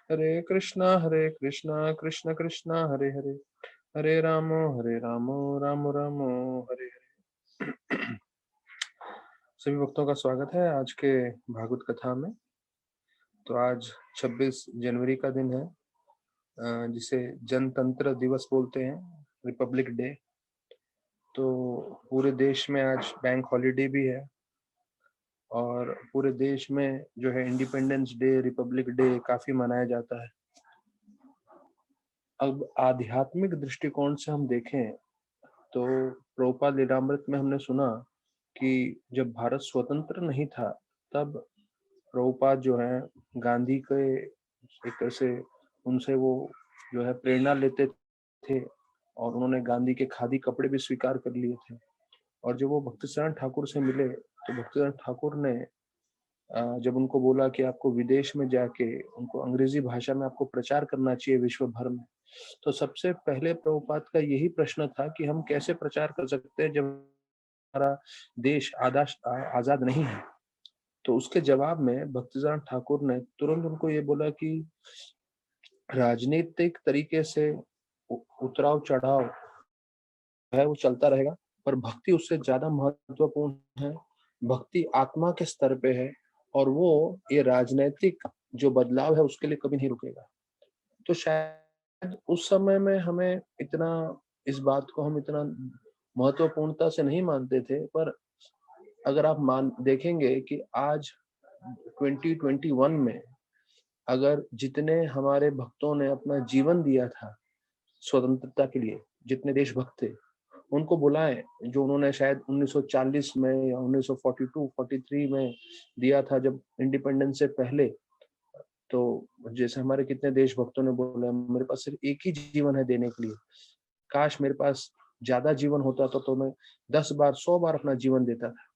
हरे कृष्णा कृष्ण कृष्ण हरे हरे, हरे रामो राम रामो हरे हरे। सभी भक्तों का स्वागत है आज के भागवत कथा में। तो आज 26 जनवरी का दिन है, जिसे जनतंत्र दिवस बोलते हैं, रिपब्लिक डे। तो पूरे देश में आज बैंक हॉलिडे भी है और पूरे देश में जो है इंडिपेंडेंस डे, रिपब्लिक डे काफी मनाया जाता है। अब आध्यात्मिक दृष्टिकोण से हम देखें तो प्रभुपाद लीलामृत में हमने सुना कि जब भारत स्वतंत्र नहीं था तब प्रभुपाद जो है गांधी के एक तरह से उनसे वो जो है प्रेरणा लेते थे और उन्होंने गांधी के खादी कपड़े भी स्वीकार कर लिए थे। और जब वो भक्तिसारण ठाकुर से मिले तो भक्तिसारण ठाकुर ने जब उनको बोला कि आपको विदेश में जाके उनको अंग्रेजी भाषा में आपको प्रचार करना चाहिए विश्व भर में, तो सबसे पहले प्रभुपाद का यही प्रश्न था कि हम कैसे प्रचार कर सकते हैं जब हमारा देश आजाद नहीं है। तो उसके जवाब में भक्तिसारण ठाकुर ने तुरंत उनको ये बोला कि राजनीतिक तरीके से उतराव चढ़ाव है वो चलता रहेगा, पर भक्ति उससे ज्यादा महत्वपूर्ण है। भक्ति आत्मा के स्तर पे है और वो ये राजनीतिक जो बदलाव है उसके लिए कभी नहीं रुकेगा। तो शायद उस समय में हमें इतना इस बात को हम इतना महत्वपूर्णता से नहीं मानते थे, पर अगर आप मान देखेंगे कि आज 2021 में अगर जितने हमारे भक्तों ने अपना जीवन दिया था स्वतंत्रता के लिए, जितने देशभक्त थे उनको बुलाएं, जो उन्होंने शायद 1940 में या 1942-43 में दिया था जब इंडिपेंडेंस से पहले। तो जैसे हमारे कितने देशभक्तों ने बोला मेरे पास सिर्फ एक ही जीवन है देने के लिए, काश मेरे पास ज्यादा जीवन होता तो मैं 10 बार 100 बार अपना जीवन देता था।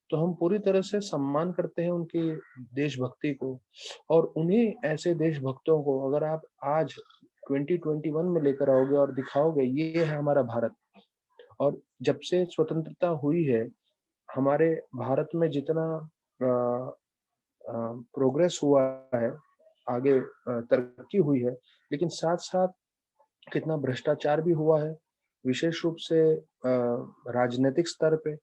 तो हम पूरी तरह से सम्मान करते हैं उनकी देशभक्ति को। और उन्हीं ऐसे देशभक्तों को अगर आप आज 2021 में लेकर आओगे और दिखाओगे ये है हमारा भारत, और जब से स्वतंत्रता हुई है हमारे भारत में जितना प्रोग्रेस हुआ है, आगे तरक्की हुई है, लेकिन साथ साथ कितना भ्रष्टाचार भी हुआ है, विशेष रूप से राजनीतिक स्तर पे।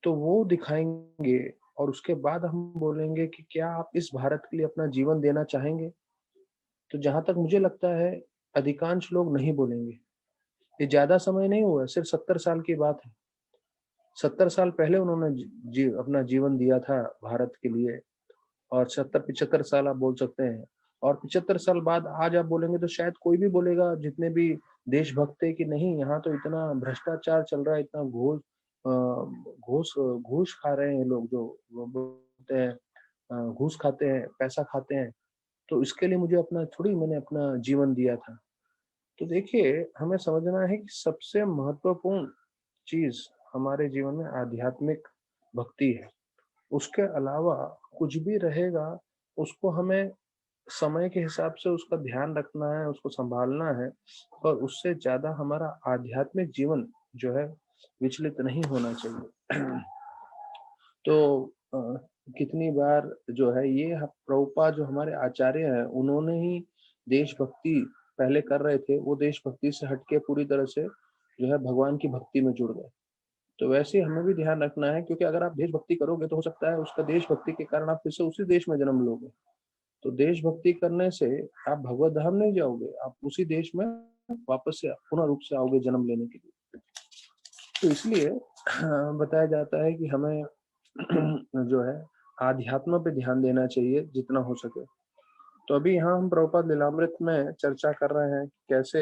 तो वो दिखाएंगे और उसके बाद हम बोलेंगे कि क्या आप इस भारत के लिए अपना जीवन देना चाहेंगे। तो जहां तक मुझे लगता है अधिकांश लोग नहीं बोलेंगे। ये ज्यादा समय नहीं हुआ, सिर्फ 70 साल की बात है। 70 साल पहले उन्होंने अपना जीवन दिया था भारत के लिए, और 70-75 साल आप बोल सकते हैं। और 75 साल बाद आज आप बोलेंगे तो शायद कोई भी बोलेगा, जितने भी देशभक्त है, कि नहीं यहाँ तो इतना भ्रष्टाचार चल रहा है, इतना घूस घूस खा रहे हैं लोग, जो वो बोलते हैं घूस खाते हैं, पैसा खाते हैं। तो इसके लिए मुझे अपना थोड़ी मैंने अपना जीवन दिया था। तो देखिए हमें समझना है कि सबसे महत्वपूर्ण चीज हमारे जीवन में आध्यात्मिक भक्ति है। उसके अलावा कुछ भी रहेगा उसको हमें समय के हिसाब से उसका ध्यान रखना है, उसको संभालना है, और उससे ज्यादा हमारा आध्यात्मिक जीवन जो है विचलित नहीं होना चाहिए। तो कितनी बार जो है ये प्रभुपाद जो हमारे आचार्य हैं उन्होंने ही देशभक्ति पहले कर रहे थे, वो देशभक्ति से हटके पूरी तरह से जो है भगवान की भक्ति में जुड़ गए। तो वैसे हमें भी ध्यान रखना है, क्योंकि अगर आप देशभक्ति करोगे तो हो सकता है उसका देशभक्ति के कारण आप फिर से उसी देश में जन्म लोगे। तो देशभक्ति करने से आप भगवत धाम नहीं जाओगे, आप उसी देश में वापस से पुनः रूप से आओगे जन्म लेने के लिए। तो इसलिए बताया जाता है कि हमें जो है आध्यात्म पे ध्यान देना चाहिए जितना हो सके। तो अभी यहाँ हम प्रभुपाद लीलामृत में चर्चा कर रहे हैं कि कैसे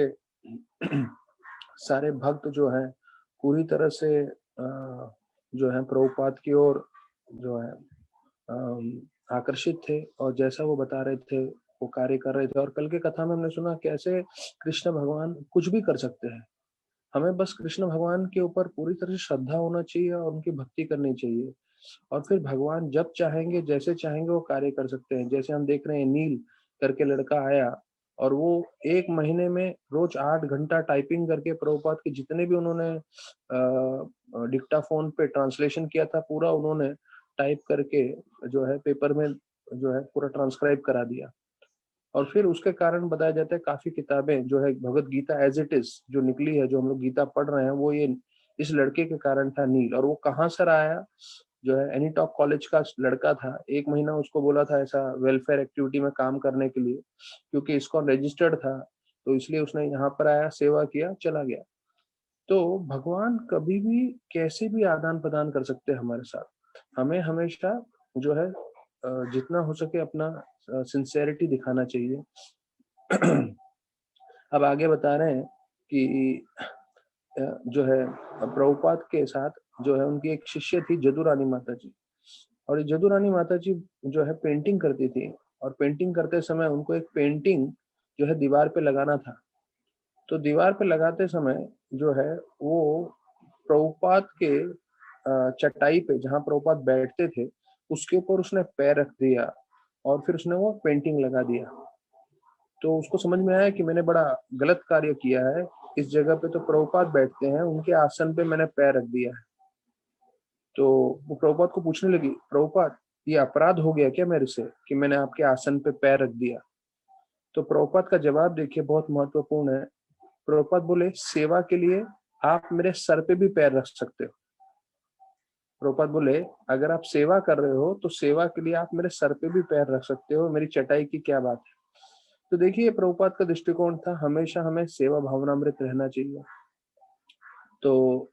सारे भक्त जो हैं पूरी तरह से जो है प्रभुपाद की ओर जो है आकर्षित थे, और जैसा वो बता रहे थे वो कार्य कर रहे थे। और कल के कथा में हमने सुना कैसे कृष्ण भगवान कुछ भी कर सकते हैं। हमें बस कृष्ण भगवान के ऊपर पूरी तरह से श्रद्धा होना चाहिए और उनकी भक्ति करनी चाहिए, और फिर भगवान जब चाहेंगे जैसे चाहेंगे वो कार्य कर सकते हैं। जैसे हम देख रहे हैं नील करके लड़का आया और वो 1 महीने में रोज 8 घंटा टाइपिंग करके प्रभुपाद के जितने भी उन्होंने डिक्टाफोन पे ट्रांसलेशन किया था पूरा उन्होंने टाइप करके जो है पेपर में जो है पूरा ट्रांसक्राइब करा दिया। और फिर उसके कारण बताया जाता है काफी किताबें जो है Bhagavad Gita as it is जो निकली है, जो हम लोग गीता पढ़ रहे हैं, वो ये इस लड़के के कारण था, नील। और वो कहाँ से आया, जो है एनीटॉक कॉलेज का लड़का था, 1 महीना उसको बोला था ऐसा वेलफेयर एक्टिविटी में काम करने के लिए, क्योंकि इसको रजिस्टर्ड था, तो इसलिए उसने यहाँ पर आया, सेवा किया, चला गया। तो भगवान कभी भी कैसे भी आदान प्रदान कर सकते हैं हमारे साथ। हमें हमेशा जो है जितना हो सके अपना सिंसेरिटी दिखाना चाहिए। अब आगे बता रहे हैं कि जो है प्रभुपाद के साथ जो है उनकी एक शिष्य थी जदू रानी माता जी। और ये जदू रानी माता जी जो है पेंटिंग करती थी, और पेंटिंग करते समय उनको एक पेंटिंग जो है दीवार पे लगाना था। तो दीवार पे लगाते समय जो है वो प्रभुपाद के चटाई पे, जहाँ प्रभुपाद बैठते थे, उसके ऊपर उसने पैर रख दिया और फिर उसने वो पेंटिंग लगा दिया। तो उसको समझ में आया कि मैंने बड़ा गलत कार्य किया है, इस जगह पे तो प्रभुपाद बैठते हैं, उनके आसन पे मैंने पैर रख दिया है। तो वो प्रभुपाद को पूछने लगी, प्रभुपाद ये अपराध हो गया क्या मेरे से कि मैंने आपके आसन पे पैर रख दिया? तो प्रभुपाद का जवाब देखिए बहुत महत्वपूर्ण है। प्रभुपाद बोले, सेवा के लिए आप मेरे सर पे भी पैर रख सकते हो। प्रभुपाद बोले, अगर आप सेवा कर रहे हो तो सेवा के लिए आप मेरे सर पे भी पैर रख सकते हो, मेरी चटाई की क्या बात है। तो देखिए प्रभुपाद का दृष्टिकोण था, हमेशा हमें सेवा भावनामृत रहना चाहिए। तो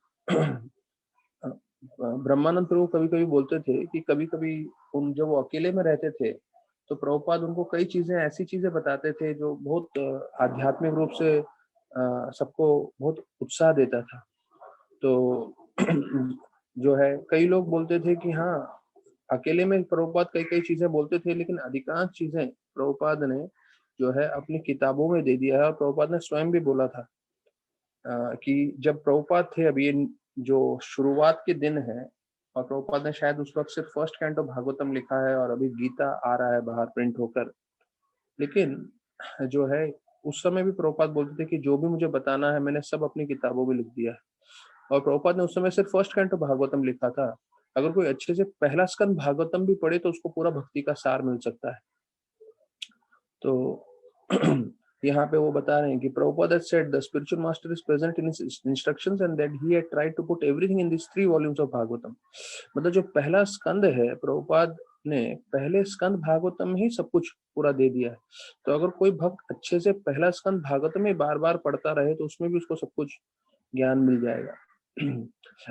ब्रह्मानंद प्रभु कभी कभी बोलते थे कि कभी कभी उन जब वो अकेले में रहते थे तो प्रभुपाद उनको कई चीजें, ऐसी चीजें बताते थे जो बहुत आध्यात्मिक रूप से सबको बहुत उत्साह देता था। तो जो है कई लोग बोलते थे कि हाँ, अकेले में प्रभुपाद कई कई चीजें बोलते थे, लेकिन अधिकांश चीजें प्रभुपाद ने जो है अपनी किताबों में दे दिया है। और प्रभुपाद ने स्वयं भी बोला था कि जब प्रभुपाद थे, अभी ये जो शुरुआत के दिन है, और प्रभुपाद ने शायद उस वक्त सिर्फ फर्स्ट कैंटो भागवतम लिखा है और अभी गीता आ रहा है बाहर प्रिंट होकर, लेकिन जो है उस समय भी प्रभुपाद बोलते थे कि जो भी मुझे बताना है मैंने सब अपनी किताबों में लिख दिया है। और प्रभुपाद ने उस समय सिर्फ फर्स्ट कैंटो भागवतम लिखा था। अगर कोई अच्छे से पहला स्कंद भागवतम भी पढ़े तो उसको पूरा भक्ति का सार मिल सकता है। तो यहाँ पे वो बता रहे हैं कि Prabhupada had said the spiritual master is present in his instructions and that he had tried to put everything in these 3 volumes of Bhagavatam। मतलब जो पहला स्कंद है, प्रभुपाद ने पहले स्कंद भागवतम में ही सब कुछ पूरा दे दिया है। तो अगर कोई भक्त अच्छे से पहला स्कंद भागवतम में बार बार पढ़ता रहे तो उसमें भी उसको सब कुछ ज्ञान मिल जाएगा।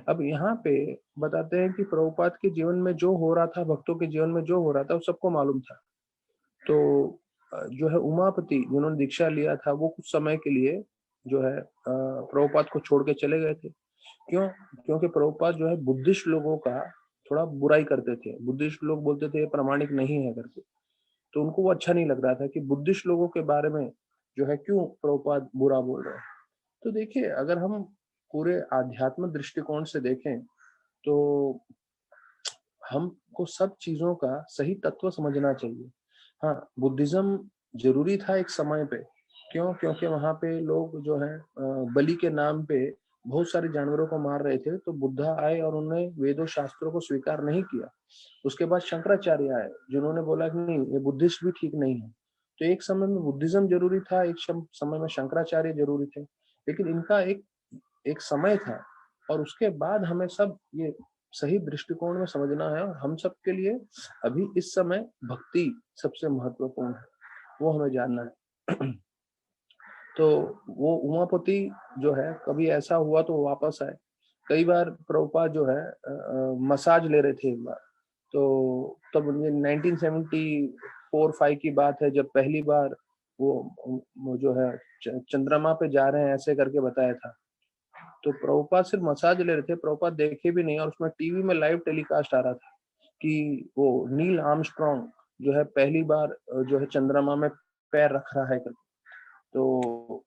अब यहाँ पे बताते हैं कि प्रभुपाद के जीवन में जो हो रहा था, भक्तों के जीवन में जो हो रहा था, वो सबको मालूम था। तो जो है उमापति जिन्होंने दीक्षा लिया था, वो कुछ समय के लिए जो है प्रभुपाद को छोड़ के चले गए थे। क्यों? क्योंकि प्रभुपाद जो है बुद्धिस्ट लोगों का थोड़ा बुराई करते थे। बुद्धिस्ट लोग बोलते थे ये प्रामाणिक नहीं है करके, तो उनको वो अच्छा नहीं लग रहा था कि बुद्धिस्ट लोगों के बारे में जो है क्यों प्रभुपाद बुरा बोल रहे हैं। तो देखिए अगर हम पूरे आध्यात्मिक दृष्टिकोण से देखें तो हमको सब चीजों का सही तत्व समझना चाहिए। हाँ, बुद्धिज्म जरूरी था एक समय पे। क्यों? क्योंकि वहां पे लोग जो है बलि के नाम पे बहुत सारे जानवरों को मार रहे थे, तो बुद्धा आए और उन्होंने वेदों शास्त्रों को स्वीकार नहीं किया। उसके बाद शंकराचार्य आए जिन्होंने बोला कि नहीं, ये बुद्धिस्ट भी ठीक नहीं है। तो एक समय में बुद्धिज्म जरूरी था, एक समय में शंकराचार्य जरूरी थे, लेकिन इनका एक एक समय था। और उसके बाद हमें सब ये सही दृष्टिकोण में समझना है, और हम सब के लिए अभी इस समय भक्ति सबसे महत्वपूर्ण है, वो हमें जानना है। तो वो उमापति जो है कभी ऐसा हुआ तो वो वापस आए। कई बार प्रभुपाद जो है मसाज ले रहे थे एक बार। तो तब 1974-5 की बात है, जब पहली बार वो जो है चंद्रमा पे जा रहे हैं ऐसे करके बताया था। तो प्रभुपाद सिर्फ मसाज ले रहे थे, प्रभुपाद देखे भी नहीं, और उसमें टीवी में लाइव टेलीकास्ट आ रहा था कि वो नील आर्मस्ट्रॉन्ग जो है पहली बार जो है चंद्रमा में पैर रख रहा है करके। तो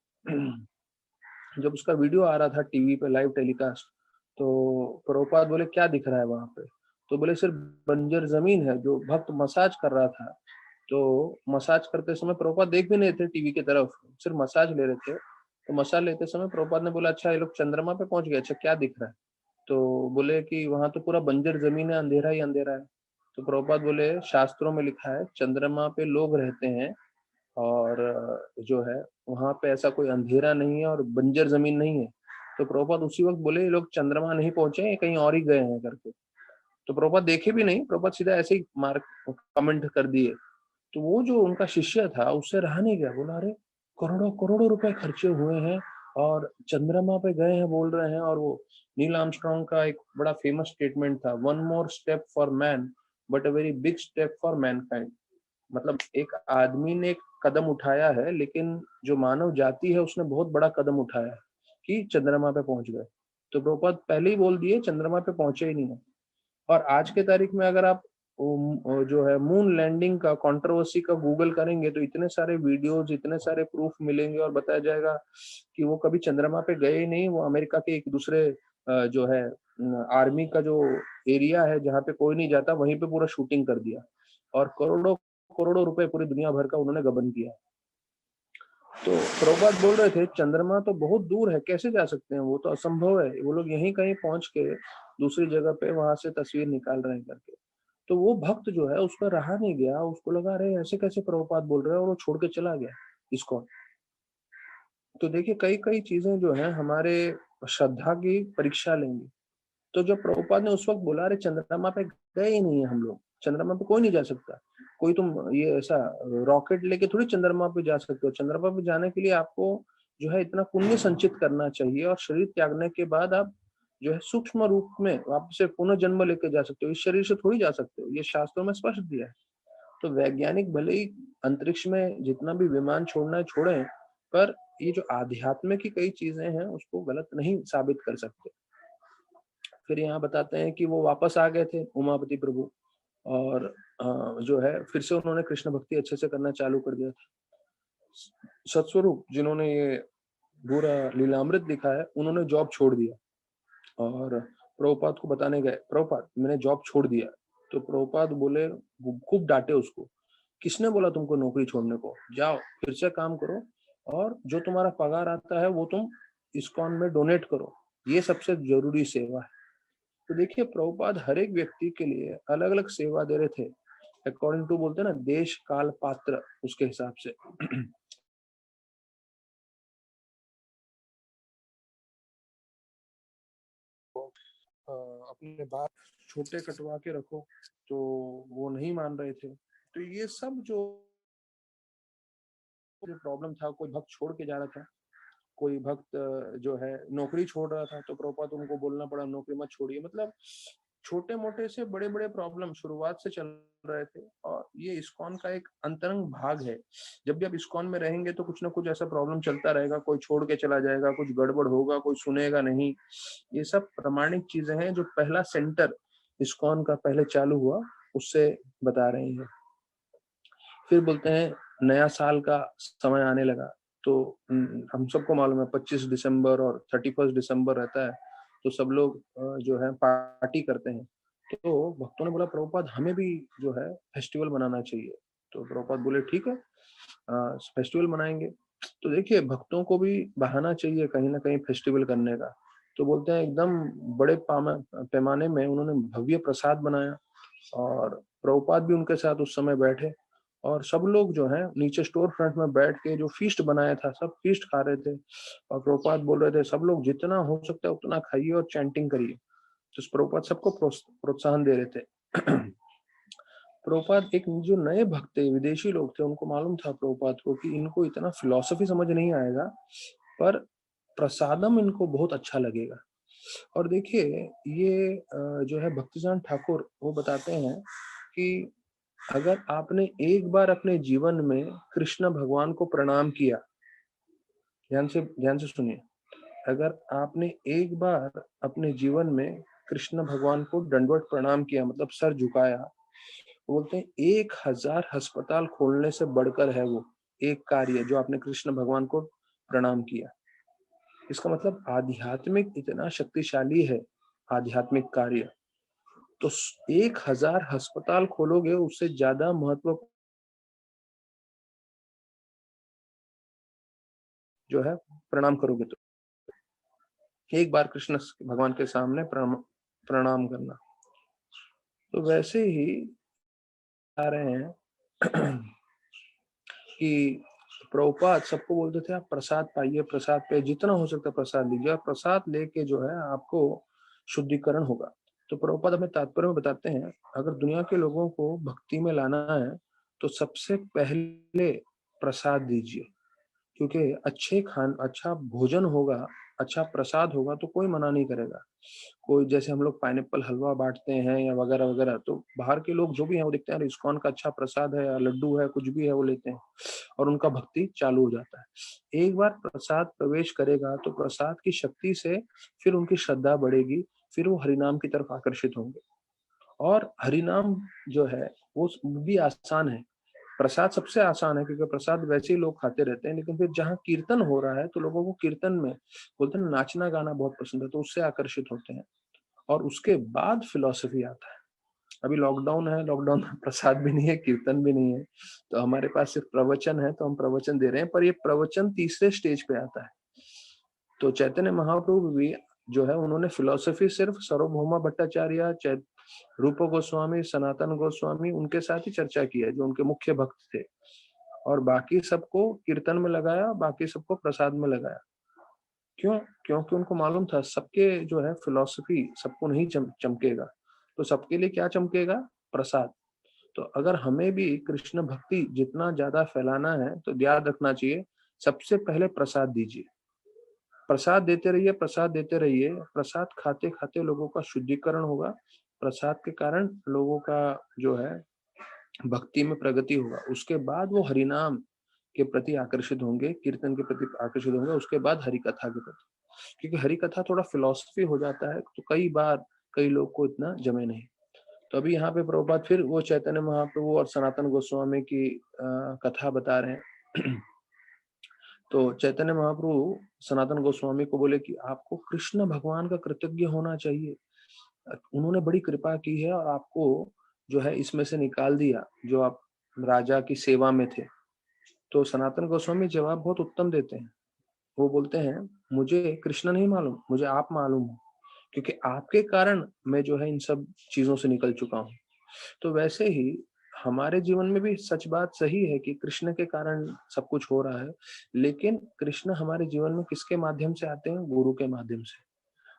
जब उसका वीडियो आ रहा था टीवी पे लाइव टेलीकास्ट, तो प्रभुपाद बोले क्या दिख रहा है वहां पे? तो बोले सिर्फ बंजर जमीन है। जो भक्त मसाज कर रहा था, तो मसाज करते समय प्रभुपाद देख भी नहीं थे टीवी की तरफ, सिर्फ मसाज ले रहे थे। तो मसाज लेते समय प्रभुपाद ने बोला, अच्छा ये लोग चंद्रमा पे पहुंच गए, अच्छा क्या दिख रहा है? तो बोले कि वहां तो पूरा बंजर जमीन है, अंधेरा ही अंधेरा है। तो प्रभुपाद बोले, शास्त्रों में लिखा है चंद्रमा पे लोग रहते हैं, और जो है वहां पे ऐसा कोई अंधेरा नहीं है और बंजर जमीन नहीं है। तो प्रभुपाद उसी वक्त बोले ये लोग चंद्रमा नहीं पहुंचे, ये कहीं और ही गए हैं करके। तो प्रभुपाद देखे भी नहीं, प्रभुपाद सीधा ऐसे ही मार्क कमेंट कर दिए। तो वो जो उनका शिष्य था उससे रहा नहीं गया, बोला अरे करोड़ों करोड़ों रुपए खर्चे हुए हैं और चंद्रमा पे गए हैं बोल रहे हैं। और वो नील आर्मस्ट्रांग का एक बड़ा फेमस स्टेटमेंट था, one more step for man but a very big step for Mankind. मतलब एक आदमी ने एक कदम उठाया है, लेकिन जो मानव जाति है उसने बहुत बड़ा कदम उठाया है कि चंद्रमा पे पहुंच गए। तो प्रभुपाद पहले ही बोल दिए चंद्रमा पे पहुंचे ही नहीं है। और आज के तारीख में अगर आप जो है मून लैंडिंग का कंट्रोवर्सी का गूगल करेंगे तो इतने सारे वीडियोस, इतने सारे प्रूफ मिलेंगे और बताया जाएगा कि वो कभी चंद्रमा पे गए ही नहीं। वो अमेरिका के एक दूसरे जो है आर्मी का जो एरिया है जहाँ पे कोई नहीं जाता, वहीं पे पूरा शूटिंग कर दिया और करोड़ों करोड़ों रुपए पूरी दुनिया भर का उन्होंने गबन किया। तो प्रभुपाद बोल रहे थे चंद्रमा तो बहुत दूर है, कैसे जा सकते हैं, वो तो असंभव है, वो लोग यहीं कहीं पहुंच के दूसरी जगह पे वहां से तस्वीर निकाल रहे हैं करके। तो वो भक्त जो है उसका रहा नहीं गया, उसको लगा अरे ऐसे कैसे प्रभुपाद बोल रहे हैं, और वो छोड़ के चला गया इसको। तो देखिए कई कई चीजें जो है हमारे श्रद्धा की परीक्षा लेंगी। तो जब प्रभुपाद ने उस वक्त बोला अरे चंद्रमा पे गए ही नहीं है हम लोग, चंद्रमा पे कोई नहीं जा सकता, कोई तुम ये ऐसा रॉकेट लेके थोड़ी चंद्रमा पे जा सकते हो। चंद्रमा पे जाने के लिए आपको जो है इतना पुण्य संचित करना चाहिए और शरीर त्यागने के बाद आप जो है सूक्ष्म रूप में वापस से पुनः जन्म लेके जा सकते हो, इस शरीर से थोड़ी जा सकते हो, ये शास्त्रों में स्पष्ट दिया है। तो वैज्ञानिक भले ही अंतरिक्ष में जितना भी विमान छोड़ना है छोड़े, पर ये जो आध्यात्म की कई चीजें हैं उसको गलत नहीं साबित कर सकते। फिर यहाँ बताते हैं कि वो वापस आ गए थे उमापति प्रभु, और जो है फिर से उन्होंने कृष्ण भक्ति अच्छे से करना चालू कर दिया था। सत्स्वरूप जिन्होंने ये पूरा लीलामृत लिखा है उन्होंने जॉब छोड़ दिया और प्रभुपाद को बताने गए, प्रभुपाद मैंने जॉब छोड़ दिया। तो प्रभुपाद बोले, वो खूब डांटे उसको, किसने बोला तुमको नौकरी छोड़ने को, जाओ फिर से काम करो और जो तुम्हारा पगार आता है वो तुम इस्कॉन में डोनेट करो, ये सबसे जरूरी सेवा है। तो देखिए प्रभुपाद हर एक व्यक्ति के लिए अलग अलग सेवा दे रहे थे, अकॉर्डिंग टू बोलते हैं ना देश काल पात्र, उसके हिसाब से। अपने बाल छोटे कटवा के रखो, तो वो नहीं मान रहे थे। तो ये सब जो प्रॉब्लम था, कोई भक्त छोड़ के जा रहा था, कोई भक्त जो है नौकरी छोड़ रहा था, तो प्रभुपाद उनको बोलना पड़ा नौकरी मत छोड़िए। मतलब छोटे मोटे से बड़े बड़े प्रॉब्लम शुरुआत से चल रहे थे और ये इस्कॉन का एक अंतरंग भाग है। जब भी आप इस्कॉन में रहेंगे तो कुछ ना कुछ ऐसा प्रॉब्लम चलता रहेगा, कोई छोड़ के चला जाएगा, कुछ गड़बड़ होगा, कोई सुनेगा नहीं। ये सब प्रमाणिक चीजें हैं जो पहला सेंटर इस्कॉन का पहले चालू हुआ उससे बता रहे हैं। फिर बोलते हैं नया साल का समय आने लगा, तो हम सबको मालूम है 25 दिसंबर और 31 दिसंबर रहता है, तो सब लोग जो है पार्टी करते हैं। तो भक्तों ने बोला प्रभुपाद हमें भी जो है फेस्टिवल मनाना चाहिए। तो प्रभुपाद बोले ठीक है, फेस्टिवल मनाएंगे। तो देखिए भक्तों को भी बहाना चाहिए कहीं ना कहीं फेस्टिवल करने का। तो बोलते हैं एकदम बड़े पैमाने में उन्होंने भव्य प्रसाद बनाया और प्रभुपाद भी उनके साथ उस समय बैठे और सब लोग जो है नीचे स्टोर फ्रंट में बैठ के जो फीस्ट बनाया था सब फीस्ट खा रहे थे। और प्रभुपाद बोल रहे थे सब लोग जितना हो सकता है उतना खाइए और चैंटिंग करिए। तो प्रभुपाद सबको प्रोत्साहन दे रहे थे। प्रभुपाद एक जो नए भक्त थे, विदेशी लोग थे, उनको मालूम था प्रभुपाद को कि इनको इतना फिलॉसफी समझ नहीं आएगा, पर प्रसादम इनको बहुत अच्छा लगेगा। और देखिए ये जो है भक्तिजान ठाकुर वो बताते हैं कि अगर आपने एक बार अपने जीवन में कृष्ण भगवान को प्रणाम किया, ध्यान से सुनिए, अगर आपने एक बार अपने जीवन में कृष्ण भगवान को दंडवत प्रणाम किया मतलब सर झुकाया, बोलते हैं 1000 अस्पताल खोलने से बढ़कर है वो एक कार्य जो आपने कृष्ण भगवान को प्रणाम किया। इसका मतलब आध्यात्मिक इतना शक्तिशाली है आध्यात्मिक कार्य। तो 1000 अस्पताल खोलोगे उससे ज्यादा महत्व जो है प्रणाम करोगे तो एक बार कृष्ण भगवान के सामने प्रणाम करना। तो वैसे ही आ रहे हैं कि प्रभुपाद सबको बोलते थे आप प्रसाद पाइए, प्रसाद पे जितना हो सकता है प्रसाद लीजिए, और प्रसाद लेके जो है आपको शुद्धिकरण होगा। तो प्रभुपाद हमें तात्पर्य में बताते हैं, अगर दुनिया के लोगों को भक्ति में लाना है तो सबसे पहले प्रसाद दीजिए, क्योंकि अच्छा भोजन होगा, अच्छा प्रसाद होगा तो कोई मना नहीं करेगा। कोई जैसे हम लोग पाइनएप्पल हलवा बाँटते हैं या वगैरह वगैरह, तो बाहर के लोग जो भी हैं वो देखते हैं अरे इस्कॉन का अच्छा प्रसाद है या लड्डू है, कुछ भी है वो लेते हैं और उनका भक्ति चालू हो जाता है। एक बार प्रसाद प्रवेश करेगा तो प्रसाद की शक्ति से फिर उनकी श्रद्धा बढ़ेगी, फिर वो हरिनाम की तरफ आकर्षित होंगे। और हरिनाम जो है वो भी आसान है। प्रसाद सबसे आसान है क्योंकि प्रसाद वैसे ही लोग खाते रहते हैं, लेकिन फिर जहाँ कीर्तन हो रहा है तो लोगों को कीर्तन में बोलते हैं नाचना गाना बहुत पसंद है, तो उससे आकर्षित होते हैं। और उसके बाद फिलॉसफी आता है। अभी लॉकडाउन है, लॉकडाउन में प्रसाद भी नहीं है, कीर्तन भी नहीं है, तो हमारे पास सिर्फ प्रवचन है, तो हम प्रवचन दे रहे हैं, पर ये प्रवचन तीसरे स्टेज पे आता है। तो चैतन्य महाप्रभु भी जो है उन्होंने फिलॉसफी सिर्फ सार्वभौमा भट्टाचार्य, रूप गोस्वामी, सनातन गोस्वामी, उनके साथ ही चर्चा की है जो उनके मुख्य भक्त थे, और बाकी सबको कीर्तन में लगाया, बाकी सबको प्रसाद में लगाया। क्यों? क्योंकि उनको मालूम था सबके जो है फिलॉसफी सबको नहीं चमकेगा, तो सबके लिए क्या चमकेगा? प्रसाद। तो अगर हमें भी कृष्ण भक्ति जितना ज्यादा फैलाना है तो याद रखना चाहिए, सबसे पहले प्रसाद दीजिए। प्रसाद देते रहिए, प्रसाद देते रहिए, प्रसाद खाते खाते लोगों का शुद्धिकरण होगा, प्रसाद के कारण लोगों का जो है भक्ति में प्रगति होगा। उसके बाद वो हरिनाम के प्रति आकर्षित होंगे, कीर्तन के प्रति आकर्षित होंगे, उसके बाद हरि कथा के प्रति। क्योंकि हरि कथा थोड़ा फिलॉसफी हो जाता है, तो कई बार कई लोग को इतना जमे नहीं। तो अभी यहाँ पे प्रभुपाद फिर वो चैतन्य महाप्रभु और सनातन गोस्वामी की कथा बता रहे हैं। तो चैतन्य महाप्रभु सनातन गोस्वामी को बोले कि आपको कृष्ण भगवान का कृतज्ञ होना चाहिए। उन्होंने बड़ी कृपा की है और आपको जो है इसमें से निकाल दिया जो आप राजा की सेवा में थे। तो सनातन गोस्वामी जवाब बहुत उत्तम देते हैं। वो बोलते हैं, मुझे कृष्ण नहीं मालूम, मुझे आप मालूम हो, क्योंकि आपके कारण मैं जो है इन सब चीजों से निकल चुका हूँ। तो वैसे ही हमारे जीवन में भी सच बात सही है कि कृष्ण के कारण सब कुछ हो रहा है, लेकिन कृष्ण हमारे जीवन में किसके माध्यम से आते हैं? गुरु के माध्यम से।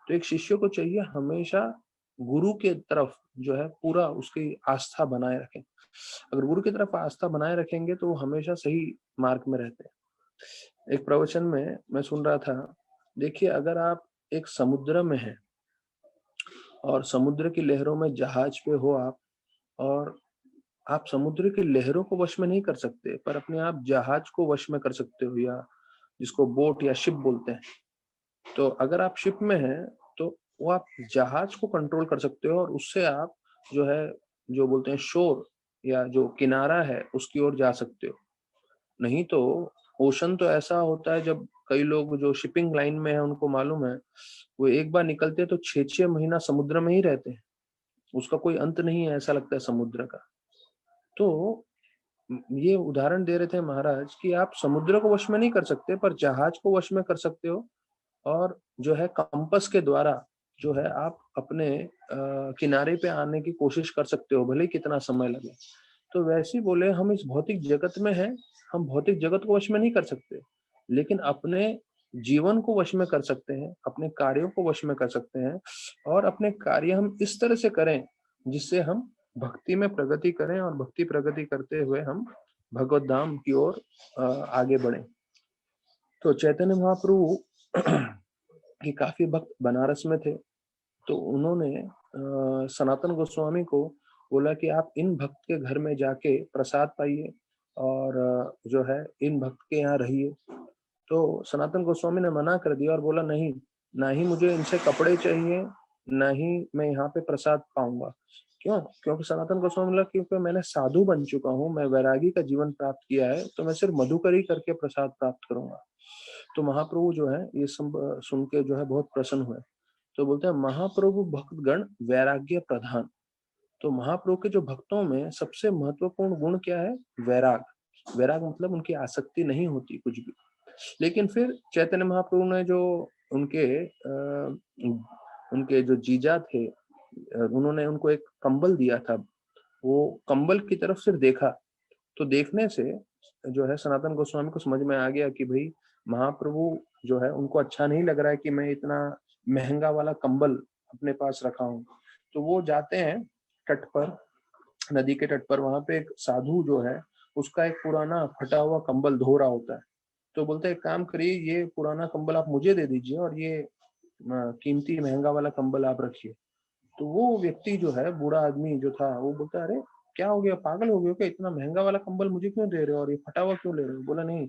तो एक शिष्य को चाहिए हमेशा गुरु के तरफ जो है पूरा उसकी आस्था बनाए रखें। अगर गुरु की तरफ आस्था बनाए रखेंगे तो वो हमेशा सही मार्ग में रहते हैं। एक प्रवचन में मैं सुन रहा था, देखिए अगर आप एक समुद्र में हैं और समुद्र की लहरों में जहाज पे हो आप, और आप समुद्र की लहरों को वश में नहीं कर सकते, पर अपने आप जहाज को वश में कर सकते हो, या जिसको बोट या शिप बोलते हैं। तो अगर आप शिप में हैं तो वो आप जहाज को कंट्रोल कर सकते हो और उससे आप जो है जो बोलते हैं शोर या जो किनारा है उसकी ओर जा सकते हो। नहीं तो ओशन तो ऐसा होता है, जब कई लोग जो शिपिंग लाइन में है उनको मालूम है, वो एक बार निकलते हैं तो 6-6 महीना समुद्र में ही रहते हैं। उसका कोई अंत नहीं है, ऐसा लगता है समुद्र का। तो ये उदाहरण दे रहे थे महाराज कि आप समुद्र को वश में नहीं कर सकते, पर जहाज को वश में कर सकते हो। और जो है कंपास के द्वारा जो है आप अपने किनारे पे आने की कोशिश कर सकते हो, भले ही कितना समय लगे। तो वैसे ही बोले हम इस भौतिक जगत में हैं, हम भौतिक जगत को वश में नहीं कर सकते, लेकिन अपने जीवन को वश में कर सकते हैं, अपने कार्यों को वश में कर सकते हैं, और अपने कार्य हम इस तरह से करें जिससे हम भक्ति में प्रगति करें, और भक्ति प्रगति करते हुए हम भगवत धाम की ओर आगे बढ़े। तो चैतन्य महाप्रभु कि काफी भक्त बनारस में थे, तो उन्होंने सनातन गोस्वामी को बोला कि आप इन भक्त के घर में जाके प्रसाद पाइए और जो है इन भक्त के यहाँ रहिए। तो सनातन गोस्वामी ने मना कर दिया और बोला नहीं, ना ही मुझे इनसे कपड़े चाहिए, ना ही मैं यहाँ पे प्रसाद पाऊंगा। क्यों? क्योंकि सनातन गोस्वामी बोला क्योंकि मैंने साधु बन चुका हूँ, मैं वैरागी का जीवन प्राप्त किया है, तो मैं सिर्फ मधुकरी करके प्रसाद प्राप्त करूंगा। तो महाप्रभु जो है ये सब सुन के जो है बहुत प्रसन्न हुए। तो बोलते हैं महाप्रभु भक्तगण वैराग्य प्रधान। तो महाप्रभु के जो भक्तों में सबसे महत्वपूर्ण गुण क्या है? वैराग। वैराग मतलब उनकी आसक्ति नहीं होती कुछ भी। लेकिन फिर चैतन्य महाप्रभु ने जो उनके उनके जो जीजा थे, उन्होंने उनको एक कंबल दिया था, वो कंबल की तरफ सिर्फ देखा, तो देखने से जो है सनातन गोस्वामी को समझ में आ गया कि भाई महाप्रभु जो है उनको अच्छा नहीं लग रहा है कि मैं इतना महंगा वाला कंबल अपने पास रखा हूँ। तो वो जाते हैं तट पर, नदी के तट पर। वहां पे एक साधु जो है उसका एक पुराना फटा हुआ कंबल धो रहा होता है। तो बोलते हैं एक काम करिए, ये पुराना कंबल आप मुझे दे दीजिए और ये कीमती महंगा वाला कंबल आप रखिए। तो वो व्यक्ति जो है, बूढ़ा आदमी जो था, वो बोलता है अरे क्या हो गया, पागल हो गए हो क्या, इतना महंगा वाला कंबल मुझे क्यों दे रहे हो और ये फटा हुआ क्यों ले रहे हो। बोला नहीं,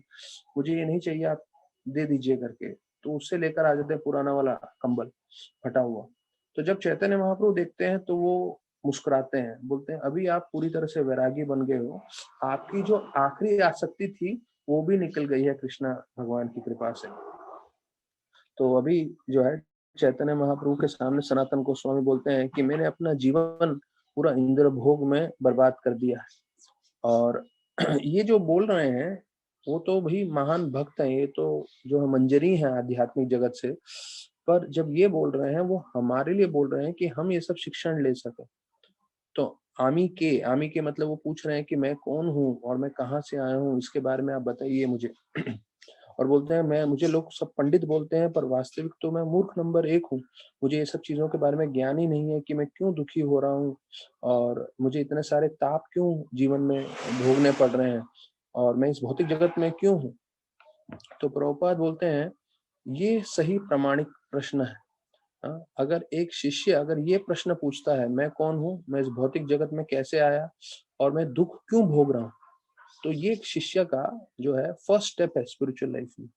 मुझे ये नहीं चाहिए, आप दे दीजिए करके। तो उससे लेकर आ जाते हैं पुराना वाला कंबल फटा हुआ। तो जब चैतन्य महाप्रभु देखते हैं तो वो मुस्कुराते हैं, बोलते हैं अभी आप पूरी तरह से वैरागी बन गए हो, आपकी जो आखिरी आसक्ति थी वो भी निकल गई है कृष्णा भगवान की कृपा से। तो अभी जो है चैतन्य महाप्रभु के सामने सनातन गोस्वामी बोलते हैं कि मैंने अपना जीवन पूरा इंद्र भोग में बर्बाद कर दिया है। और ये जो बोल रहे हैं वो तो भाई महान भक्त हैं, ये तो जो है मंजरी हैं आध्यात्मिक जगत से। पर जब ये बोल रहे हैं वो हमारे लिए बोल रहे हैं कि हम ये सब शिक्षण ले सके। तो आमी के मतलब वो पूछ रहे हैं कि मैं कौन हूँ और मैं कहाँ से आया हूँ, इसके बारे में आप बताइए मुझे। और बोलते हैं मैं, मुझे लोग सब पंडित बोलते हैं पर वास्तविक तो मैं मूर्ख नंबर 1 हूँ। मुझे ये सब चीजों के बारे में ज्ञान ही नहीं है कि मैं क्यों दुखी हो रहा हूँ और मुझे इतने सारे ताप क्यों जीवन में भोगने पड़ रहे हैं और मैं इस भौतिक जगत में क्यों हूँ। तो प्रभुपाद बोलते हैं ये सही प्रामाणिक प्रश्न है। अगर एक शिष्य अगर ये प्रश्न पूछता है मैं कौन हूँ, मैं इस भौतिक जगत में कैसे आया और मैं दुख क्यों भोग रहा हूँ, तो ये एक शिष्य का जो है फर्स्ट स्टेप है स्पिरिचुअल लाइफ में।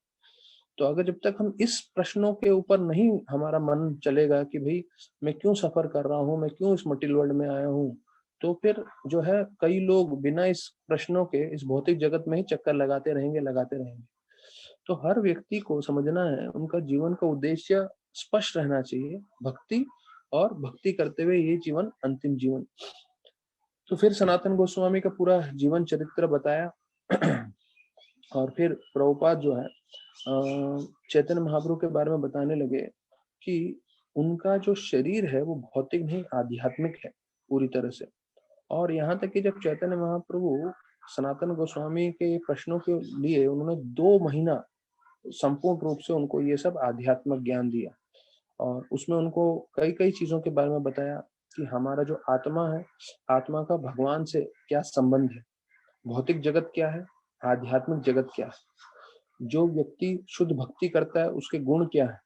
तो अगर जब तक हम इस प्रश्नों के ऊपर नहीं हमारा मन चलेगा कि भाई मैं क्यों सफर कर रहा हूँ, मैं क्यों इस मटीरियल वर्ल्ड में आया हूँ, तो फिर जो है कई लोग बिना इस प्रश्नों के इस भौतिक जगत में ही चक्कर लगाते रहेंगे। तो हर व्यक्ति को समझना है, उनका जीवन का उद्देश्य स्पष्ट रहना चाहिए, भक्ति, और भक्ति करते हुए ये जीवन अंतिम जीवन। तो फिर सनातन गोस्वामी का पूरा जीवन चरित्र बताया। और फिर प्रभुपाद जो है चैतन्य महाप्रभु के बारे में बताने लगे कि उनका जो शरीर है वो भौतिक नहीं आध्यात्मिक है पूरी तरह से। और यहाँ तक कि जब चैतन्य महाप्रभु सनातन गोस्वामी के प्रश्नों के लिए उन्होंने 2 महीना संपूर्ण रूप से उनको ये सब आध्यात्मिक ज्ञान दिया और उसमें उनको कई कई चीजों के बारे में बताया कि हमारा जो आत्मा है, आत्मा का भगवान से क्या संबंध है, भौतिक जगत क्या है, आध्यात्मिक जगत क्या है, जो व्यक्ति शुद्ध भक्ति करता है उसके गुण क्या है,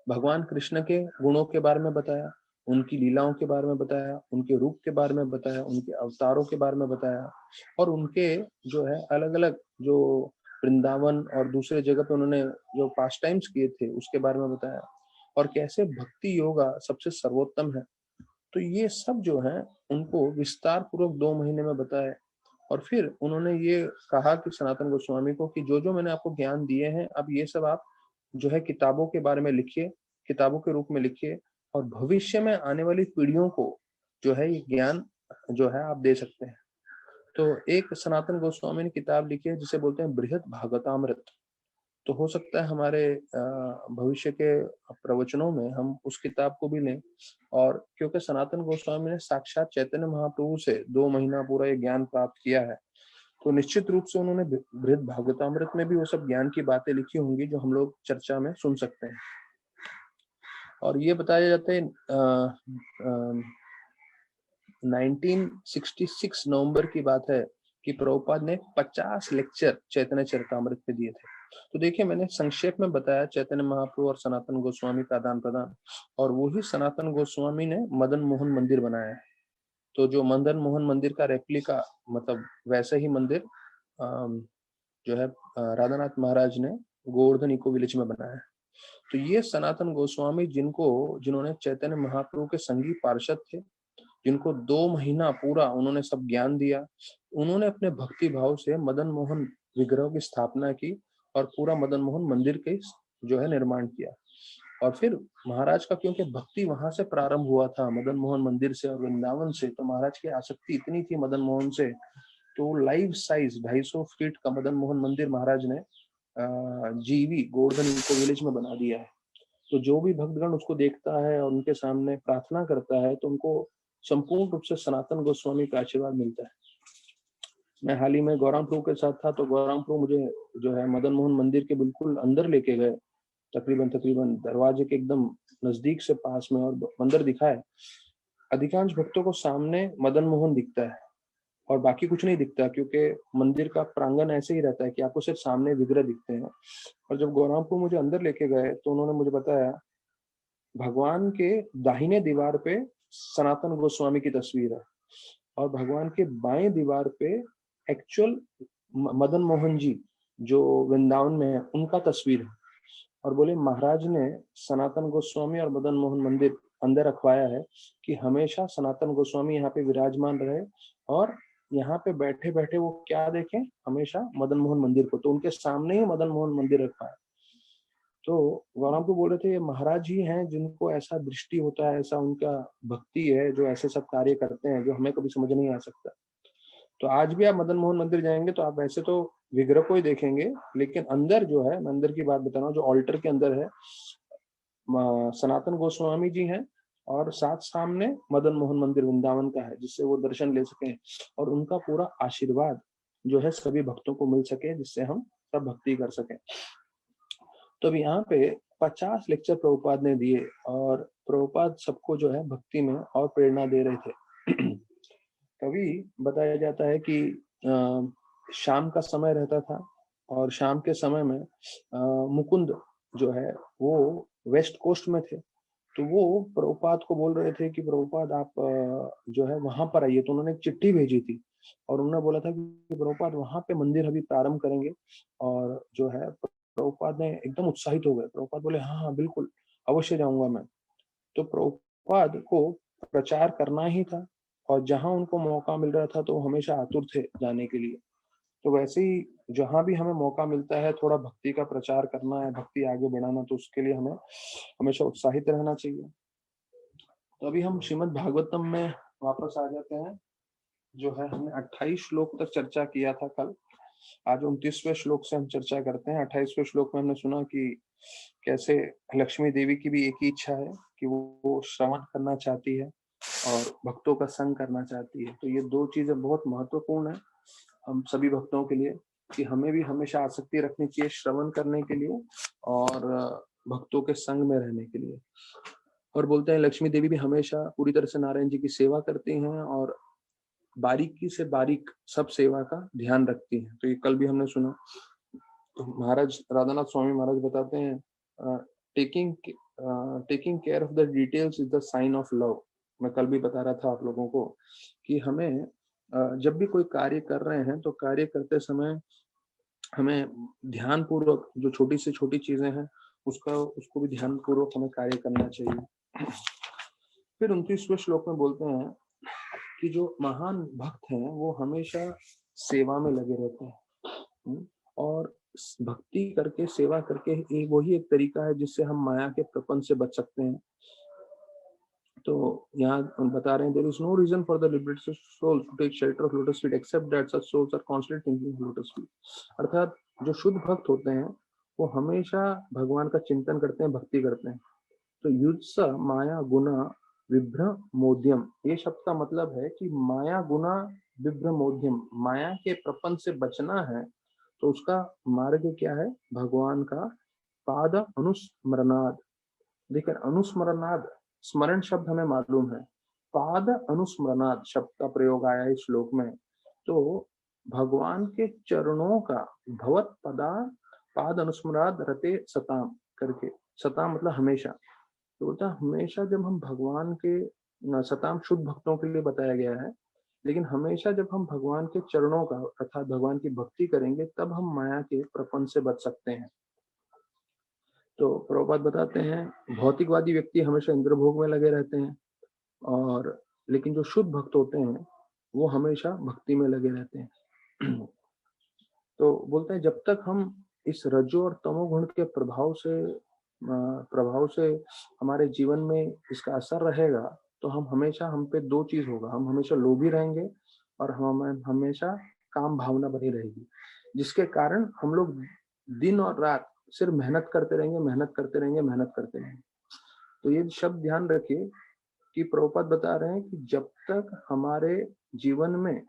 भगवान कृष्ण के गुणों के बारे में बताया, उनकी लीलाओं के बारे में बताया, उनके रूप के बारे में बताया, उनके अवतारों के बारे में बताया और उनके जो है अलग अलग जो वृंदावन और दूसरे जगह पे उन्होंने जो पास टाइम्स किए थे उसके बारे में बताया और कैसे भक्ति योगा सबसे सर्वोत्तम है। तो ये सब जो है उनको विस्तार पूर्वक 2 महीने में बताया। और फिर उन्होंने ये कहा कि सनातन गोस्वामी को कि जो जो मैंने आपको ज्ञान दिए हैं अब ये सब आप जो है किताबों के बारे में लिखिए, किताबों के रूप में लिखिए और भविष्य में आने वाली पीढ़ियों को जो है ये ज्ञान जो है आप दे सकते हैं। तो एक सनातन गोस्वामी ने किताब लिखी है जिसे बोलते हैं बृहद भागवतामृत। तो हो सकता है हमारे भविष्य के प्रवचनों में हम उस किताब को भी लें। और क्योंकि सनातन गोस्वामी ने साक्षात चैतन्य महाप्रभु से 2 महीना पूरा ये ज्ञान प्राप्त किया है, तो निश्चित रूप से उन्होंने बृहद भागवतामृत में भी वो सब ज्ञान की बातें लिखी होंगी जो हम लोग चर्चा में सुन सकते हैं। और ये बताया जाता है 1966 नवंबर की बात है कि प्रभुपाद ने 50 लेक्चर चैतन्य चरितामृत पे दिए थे। तो देखिए मैंने संक्षेप में बताया चैतन्य महाप्रभु और सनातन गोस्वामी का आदान प्रदान, और वही सनातन गोस्वामी ने मदन मोहन मंदिर बनाया है। तो जो मदन मोहन मंदिर का रेप्लिका मतलब वैसे ही मंदिर जो है राधानाथ महाराज ने गोवर्धन इको विलेज में बनाया है। तो ये सनातन गोस्वामी जिन्होंने चैतन्य महाप्रभु के संगी पार्षद थे, जिनको 2 महीना पूरा उन्होंने सब ज्ञान दिया, उन्होंने अपने भक्ति भाव से मदन मोहन विग्रह की स्थापना की और पूरा मदन मोहन मंदिर के जो है निर्माण किया। और फिर महाराज का क्योंकि भक्ति वहां से प्रारंभ हुआ था मदन मोहन मंदिर से और वृंदावन से, तो महाराज की आसक्ति इतनी थी मदन मोहन से, तो लाइव साइज 250 फीट का मदन मोहन मंदिर महाराज ने जीवी गोवर्धन इको विलेज में बना दिया है। तो जो भी भक्तगण उसको देखता है और उनके सामने प्रार्थना करता है तो उनको संपूर्ण रूप से सनातन गोस्वामी का आशीर्वाद मिलता है। मैं हाल ही में गौरांग प्रभु के साथ था, तो गौरांग प्रभु मुझे जो है मदन मोहन मंदिर के बिल्कुल अंदर लेके गए, तकरीबन दरवाजे के एकदम नजदीक से पास में, और मंदिर दिखाए। अधिकांश भक्तों को सामने मदन मोहन दिखता है और बाकी कुछ नहीं दिखता, क्योंकि मंदिर का प्रांगण ऐसे ही रहता है कि आपको सिर्फ सामने विग्रह दिखते हैं। और जब गौरांग प्रभु मुझे अंदर लेके गए तो उन्होंने मुझे बताया, भगवान के दाहिने दीवार पे सनातन गोस्वामी की तस्वीर है और भगवान के बाएं दीवार पे एक्चुअल मदन मोहन जी जो वृंदावन में है उनका तस्वीर है। और बोले महाराज ने सनातन गोस्वामी और मदन मोहन मंदिर अंदर रखवाया है कि हमेशा सनातन गोस्वामी यहाँ पे विराजमान रहे, और यहाँ पे बैठे बैठे वो क्या देखें, हमेशा मदन मोहन मंदिर को। तो उनके सामने ही मदन मोहन मंदिर रखा है। तो गौरांग को बोल रहे थे ये महाराज ही हैं जिनको ऐसा दृष्टि होता है, ऐसा उनका भक्ति है, जो ऐसे सब कार्य करते हैं जो हमें कभी समझ नहीं आ सकता। तो आज भी आप मदन मोहन मंदिर जाएंगे तो आप वैसे तो विग्रह को ही देखेंगे, लेकिन अंदर जो है, मैं अंदर की बात बता रहा हूँ, जो ऑल्टर के अंदर है सनातन गोस्वामी जी हैं, और साथ सामने मदन मोहन मंदिर वृंदावन का है, जिससे वो दर्शन ले सकें और उनका पूरा आशीर्वाद जो है सभी भक्तों को मिल सके, जिससे हम सब भक्ति कर सकें। तो अब यहाँ पे 50 लेक्चर प्रभुपाद ने दिए, और प्रभुपाद सबको जो है भक्ति में और प्रेरणा दे रहे थे। कभी बताया जाता है कि शाम का समय रहता था, और शाम के समय में मुकुंद जो है वो वेस्ट कोस्ट में थे। तो वो प्रभुपाद को बोल रहे थे कि प्रभुपाद आप जो है वहां पर आइए। तो उन्होंने एक चिट्ठी भेजी थी और उन्होंने बोला था कि प्रभुपाद वहां पे मंदिर अभी प्रारंभ करेंगे। और जो है प्रभुपाद ने एकदम उत्साहित हो गए। प्रभुपाद बोले हाँ हाँ बिल्कुल अवश्य जाऊंगा मैं। तो प्रभुपाद को प्रचार करना ही था, और जहां उनको मौका मिल रहा था तो वो हमेशा आतुर थे जाने के लिए। तो वैसे ही जहां भी हमें मौका मिलता है थोड़ा भक्ति का प्रचार करना है, भक्ति आगे बढ़ाना, तो उसके लिए हमें हमेशा उत्साहित रहना चाहिए। तो अभी हम श्रीमद् भागवतम में वापस आ जाते हैं। जो है हमने 28 श्लोक तक चर्चा किया था कल। आज 29वें श्लोक से हम चर्चा करते हैं। 28वें श्लोक में हमने सुना कि कैसे लक्ष्मी देवी की भी एक ही इच्छा है कि वो श्रवण करना चाहती है और भक्तों का संग करना चाहती है। तो ये दो चीजें बहुत महत्वपूर्ण है हम सभी भक्तों के लिए, कि हमें भी हमेशा आसक्ति रखनी चाहिए श्रवण करने के लिए और भक्तों के संग में रहने के लिए। और बोलते हैं लक्ष्मी देवी भी हमेशा पूरी तरह से नारायण जी की सेवा करती हैं और बारीकी से बारीक सब सेवा का ध्यान रखती हैं। तो ये कल भी हमने सुना। तो महाराज राधानाथ स्वामी महाराज बताते हैं taking taking care of the details is the sign of love. मैं कल भी बता रहा था आप लोगों को कि हमें जब भी कोई कार्य कर रहे हैं तो कार्य करते समय हमें ध्यान पूर्वक जो छोटी से छोटी चीजें हैं उसको भी ध्यान पूर्वक हमें कार्य करना चाहिए। फिर 29वें श्लोक में बोलते हैं कि जो महान भक्त हैं वो हमेशा सेवा में लगे रहते हैं, और भक्ति करके सेवा करके वही एक तरीका है जिससे हम माया के प्रपंच से बच सकते हैं। तो यहाँ बता रहे हैं there is no reason for the liberated soul to take shelter of lotus feet except that such souls are constant thinking of lotus feet. अर्थात जो शुद्ध भक्त होते हैं वो हमेशा भगवान का चिंतन करते हैं, भक्ति करते हैं। तो युत्स माया गुना विभ्रमोद्यम, ये शब्द का मतलब है कि माया गुना विभ्रमोद्यम, माया के प्रपंच से बचना है तो उसका मार्ग क्या है, भगवान का पाद अनुस्मरणाद। देखिए अनुस्मरणाद, स्मरण शब्द हमें मालूम है, पाद अनुस्मरणाद शब्द का प्रयोग आया है इस श्लोक में। तो भगवान के चरणों का भवत पदा पाद अनुस्मराद रते सताम करके, सताम मतलब हमेशा। तो बोलता हमेशा जब हम भगवान के सताम शुद्ध भक्तों के लिए बताया गया है, लेकिन हमेशा जब हम भगवान के चरणों का अर्थात भगवान की भक्ति करेंगे तब हम माया के प्रपंच से बच सकते हैं। तो प्रभुपाद बताते हैं भौतिकवादी व्यक्ति हमेशा इंद्र भोग में लगे रहते हैं, और लेकिन जो शुद्ध भक्त होते हैं वो हमेशा भक्ति में लगे रहते हैं। तो बोलते हैं जब तक हम इस रजो और तमोगुण के प्रभाव से हमारे जीवन में इसका असर रहेगा तो हम हमेशा, हम पे दो चीज होगा, हम हमेशा लोभी रहेंगे और हम हमेशा काम भावना बनी रहेगी, जिसके कारण हम लोग दिन और रात सिर्फ मेहनत करते रहेंगे, मेहनत करते रहेंगे, मेहनत करते रहेंगे। तो ये शब्द ध्यान रखिए कि प्रभुपाद बता रहे हैं कि जब तक हमारे जीवन में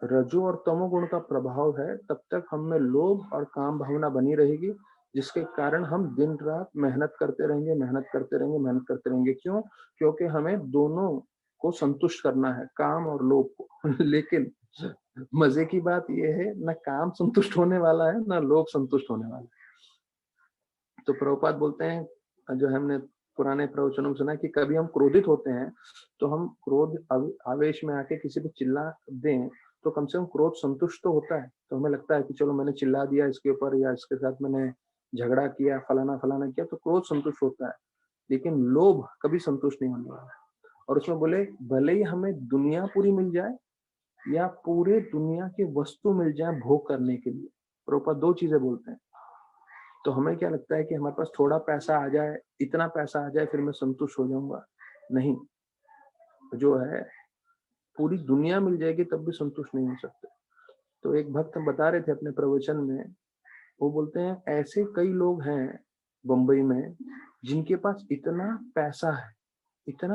रजो और तमोगुण का प्रभाव है, तब तक हम में लोभ और काम भावना बनी रहेगी, जिसके कारण हम दिन रात मेहनत करते रहेंगे, मेहनत करते रहेंगे, मेहनत करते रहेंगे। क्यों? क्योंकि हमें दोनों को संतुष्ट करना है, काम और लोभ को। लेकिन मजे की बात यह है, ना काम संतुष्ट होने वाला है, ना लोभ संतुष्ट होने वाला है। तो प्रभुपाद बोलते हैं, जो हमने पुराने प्रवचनों में सुना, कि कभी हम क्रोधित होते हैं तो हम क्रोध आवेश में आके किसी पे चिल्ला दें, तो कम से कम क्रोध संतुष्ट तो होता है। तो हमें लगता है कि चलो मैंने चिल्ला दिया इसके ऊपर, या इसके साथ मैंने झगड़ा किया, फलाना फलाना किया, तो क्रोध संतुष्ट होता है। लेकिन लोभ कभी संतुष्ट नहीं होने वाला है। और उसमें बोले, भले ही हमें दुनिया पूरी मिल जाए या पूरे दुनिया की वस्तु मिल जाए भोग करने के लिए, प्रभुपाद दो चीजें बोलते हैं। तो हमें क्या लगता है कि हमारे पास थोड़ा पैसा आ जाए, इतना पैसा आ जाए, फिर मैं संतुष्ट हो जाऊंगा। नहीं, जो है पूरी दुनिया मिल जाएगी तब भी संतुष्ट नहीं हो सकते। तो एक भक्त बता रहे थे अपने प्रवचन में, वो बोलते हैं ऐसे कई लोग हैं बंबई में जिनके पास इतना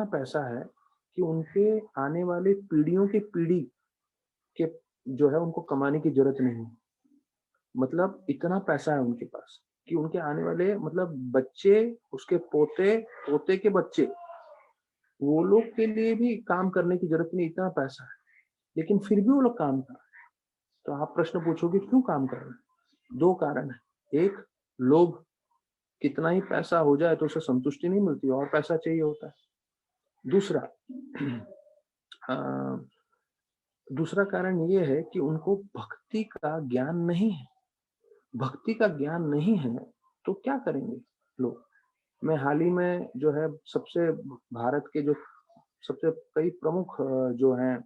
पैसा है कि उनके आने वाले पीढ़ियों की पीढ़ी के जो है उनको कमाने की जरूरत नहीं है। मतलब इतना पैसा है उनके पास कि उनके आने वाले मतलब बच्चे, उसके पोते, पोते के बच्चे, वो लोग के लिए भी काम करने की जरूरत नहीं, इतना पैसा है। लेकिन फिर भी वो लोग काम कर रहे हैं। तो आप प्रश्न पूछोगे क्यों काम कर रहे हैं? दो कारण है। एक, लोभ, कितना ही पैसा हो जाए तो उसे संतुष्टि नहीं मिलती, और पैसा चाहिए होता है। दूसरा अ, दूसरा कारण ये है कि उनको भक्ति का ज्ञान नहीं है। भक्ति का ज्ञान नहीं है तो क्या करेंगे लोग? मैं हाल ही में जो है सबसे भारत के जो सबसे कई प्रमुख जो हैं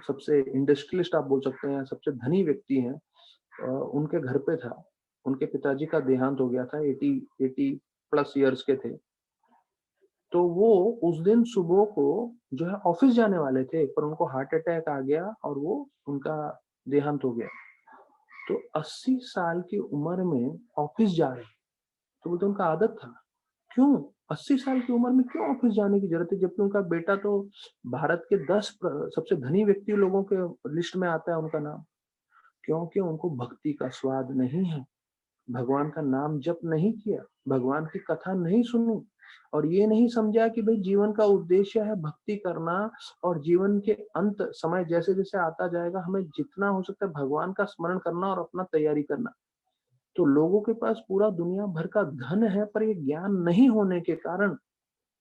सबसे इंडस्ट्रियलिस्ट आप बोल सकते हैं, सबसे धनी व्यक्ति हैं, उनके घर पे था। उनके पिताजी का देहांत हो गया था, 80 प्लस इयर्स के थे। तो वो उस दिन सुबह को जो है ऑफिस जाने वाले थे, पर उनको हार्ट अटैक आ गया और वो उनका देहांत हो गया। तो 80 साल की उम्र में ऑफिस जा रहे, तो बोलते उनका आदत था। क्यों 80 साल की उम्र में क्यों ऑफिस जाने की जरूरत है, जबकि उनका बेटा तो भारत के 10 सबसे धनी व्यक्ति लोगों के लिस्ट में आता है उनका नाम। क्योंकि उनको भक्ति का स्वाद नहीं है, भगवान का नाम जप नहीं किया, भगवान की कथा नहीं सुनी, और ये नहीं समझा कि भाई जीवन का उद्देश्य है भक्ति करना, और जीवन के अंत समय जैसे जैसे आता जाएगा हमें जितना हो सकता है भगवान का स्मरण करना और अपना तैयारी करना। तो लोगों के पास पूरा दुनिया भर का धन है, पर ये ज्ञान नहीं होने के कारण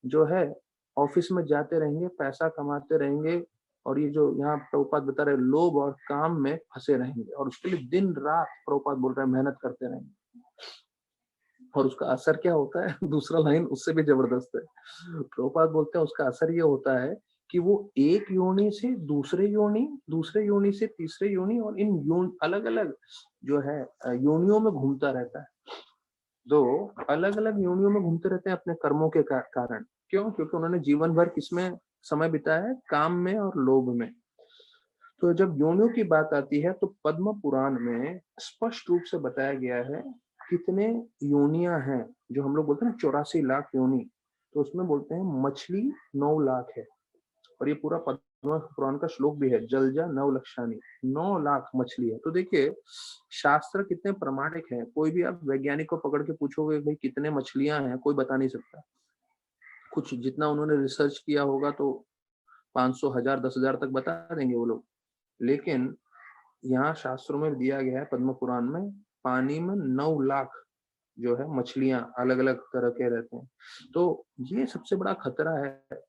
जो है ऑफिस में जाते रहेंगे, पैसा कमाते रहेंगे, और ये जो यहाँ प्रभुपाद बता रहे लोभ और काम में फंसे रहेंगे, और उसके लिए दिन रात प्रभुपाद बोल रहे हैं मेहनत करते रहेंगे। और उसका असर क्या होता है? दूसरा लाइन उससे भी जबरदस्त है। प्रभुपाद बोलते हैं उसका असर ये होता है कि वो एक योनि से दूसरे योनि, दूसरे योनि से तीसरे योनि, और इन अलग अलग जो है योनियों में घूमता रहता है। दो अलग अलग योनियों में घूमते रहते हैं अपने कर्मों के कारण। क्यों? क्योंकि उन्होंने जीवन भर किसमें समय बिताया है? काम में और लोभ में। तो जब योनियों की बात आती है तो पद्म पुराण में स्पष्ट रूप से बताया गया है कितने योनियां हैं। जो हम लोग बोलते हैं ना 84 लाख योनि, तो उसमें बोलते हैं मछली 9 लाख है। और ये पूरा पद्म पुराण का श्लोक भी है, जलजा 9 लक्षानी, 9 लाख मछली है। तो देखिए शास्त्र कितने प्रामाणिक है। कोई भी आप वैज्ञानिक को पकड़ के पूछोगे भाई कितने मछलियां हैं, कोई बता नहीं सकता। कुछ जितना उन्होंने रिसर्च किया होगा तो 500, 1000, 10,000 तक बता देंगे वो लोग। लेकिन यहाँ शास्त्रों में दिया गया है पद्म पुराण में, पानी में 9 लाख जो है मछलियां अलग अलग तरह के रहते हैं। तो ये सबसे बड़ा खतरा है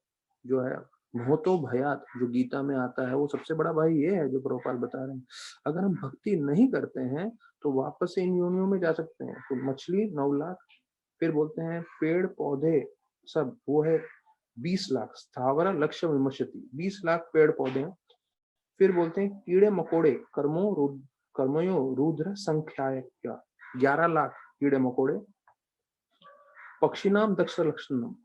जो है मोहतो भयात, जो गीता में आता है, वो सबसे बड़ा भाई ये है जो प्रभुपाद बता रहे हैं। अगर हम भक्ति नहीं करते हैं तो वापस से इन योनियों में जा सकते हैं। तो मछली 9 लाख, फिर बोलते हैं पेड़ पौधे सब वो है 20 लाख, स्थावरा लक्ष्य विमर्शति, 20 लाख पेड़ पौधे हैं। फिर बोलते हैं कीड़े मकोड़े, कर्मयो रुद्र संख्याय, 11 लाख कीड़े मकोड़े। पक्षी नाम दक्ष लक्षणम,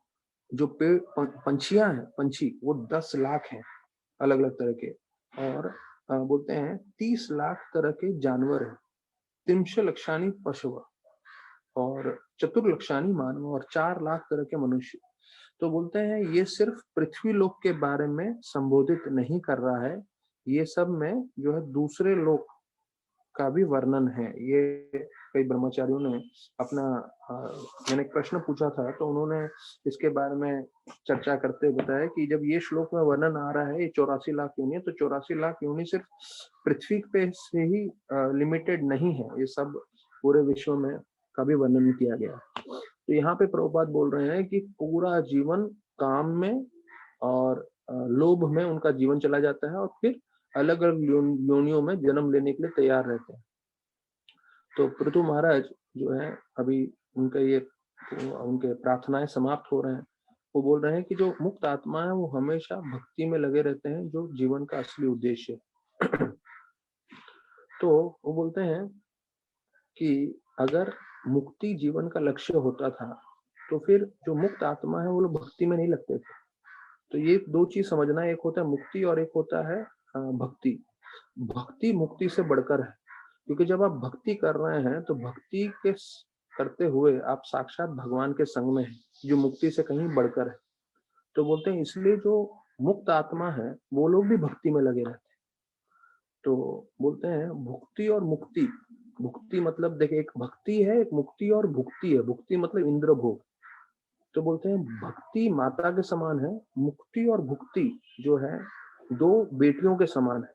जो पेड़ पंछियां हैं, पंछी वो 10 लाख हैं अलग अलग तरह के। और बोलते हैं 30 लाख तरह के जानवर हैं, 300 लक्षानी पशु, और चतुर्लक्षानी मानव, और 4 लाख तरह के मनुष्य। तो बोलते हैं ये सिर्फ पृथ्वी लोक के बारे में संबोधित नहीं कर रहा है, ये सब में जो है दूसरे लोक का भी वर्णन है। ये कई ब्रह्मचारियों ने अपना मैंने एक प्रश्न पूछा था तो उन्होंने इसके बारे में चर्चा करते हुए बताया कि जब ये श्लोक में वर्णन आ रहा है ये 84 लाख योनि है, तो 84 लाख योनि सिर्फ पृथ्वी पे से ही लिमिटेड नहीं है, ये सब पूरे विश्व में का भी वर्णन किया गया। तो यहाँ पे प्रभुपाद बोल रहे हैं कि पूरा जीवन काम में और लोभ में उनका जीवन चला जाता है और फिर अलग अलग योनियों में जन्म लेने के लिए तैयार रहते हैं। तो पृथु महाराज जो है अभी उनके प्रार्थनाएं समाप्त हो रहे हैं। वो बोल रहे हैं कि जो मुक्त आत्मा है वो हमेशा भक्ति में लगे रहते हैं, जो जीवन का असली उद्देश्य है। तो वो बोलते हैं कि अगर मुक्ति जीवन का लक्ष्य होता था तो फिर जो मुक्त आत्मा है वो लोग भक्ति में नहीं लगते थे। तो ये दो चीज समझना, एक होता है मुक्ति और एक होता है भक्ति। भक्ति मुक्ति से बढ़कर है, क्योंकि जब आप भक्ति कर रहे हैं तो भक्ति के करते हुए आप साक्षात भगवान के संग में हैं, जो मुक्ति से कहीं बढ़कर है। तो बोलते हैं इसलिए जो मुक्त आत्मा है वो लोग भी भक्ति में लगे रहते हैं। तो बोलते हैं भुक्ति और मुक्ति। भुक्ति मतलब देखिए एक भक्ति है, एक मुक्ति और भुक्ति है। भुक्ति मतलब इंद्र भोग। तो बोलते हैं भक्ति माता के समान है, मुक्ति और भुक्ति जो है दो बेटियों के समान है।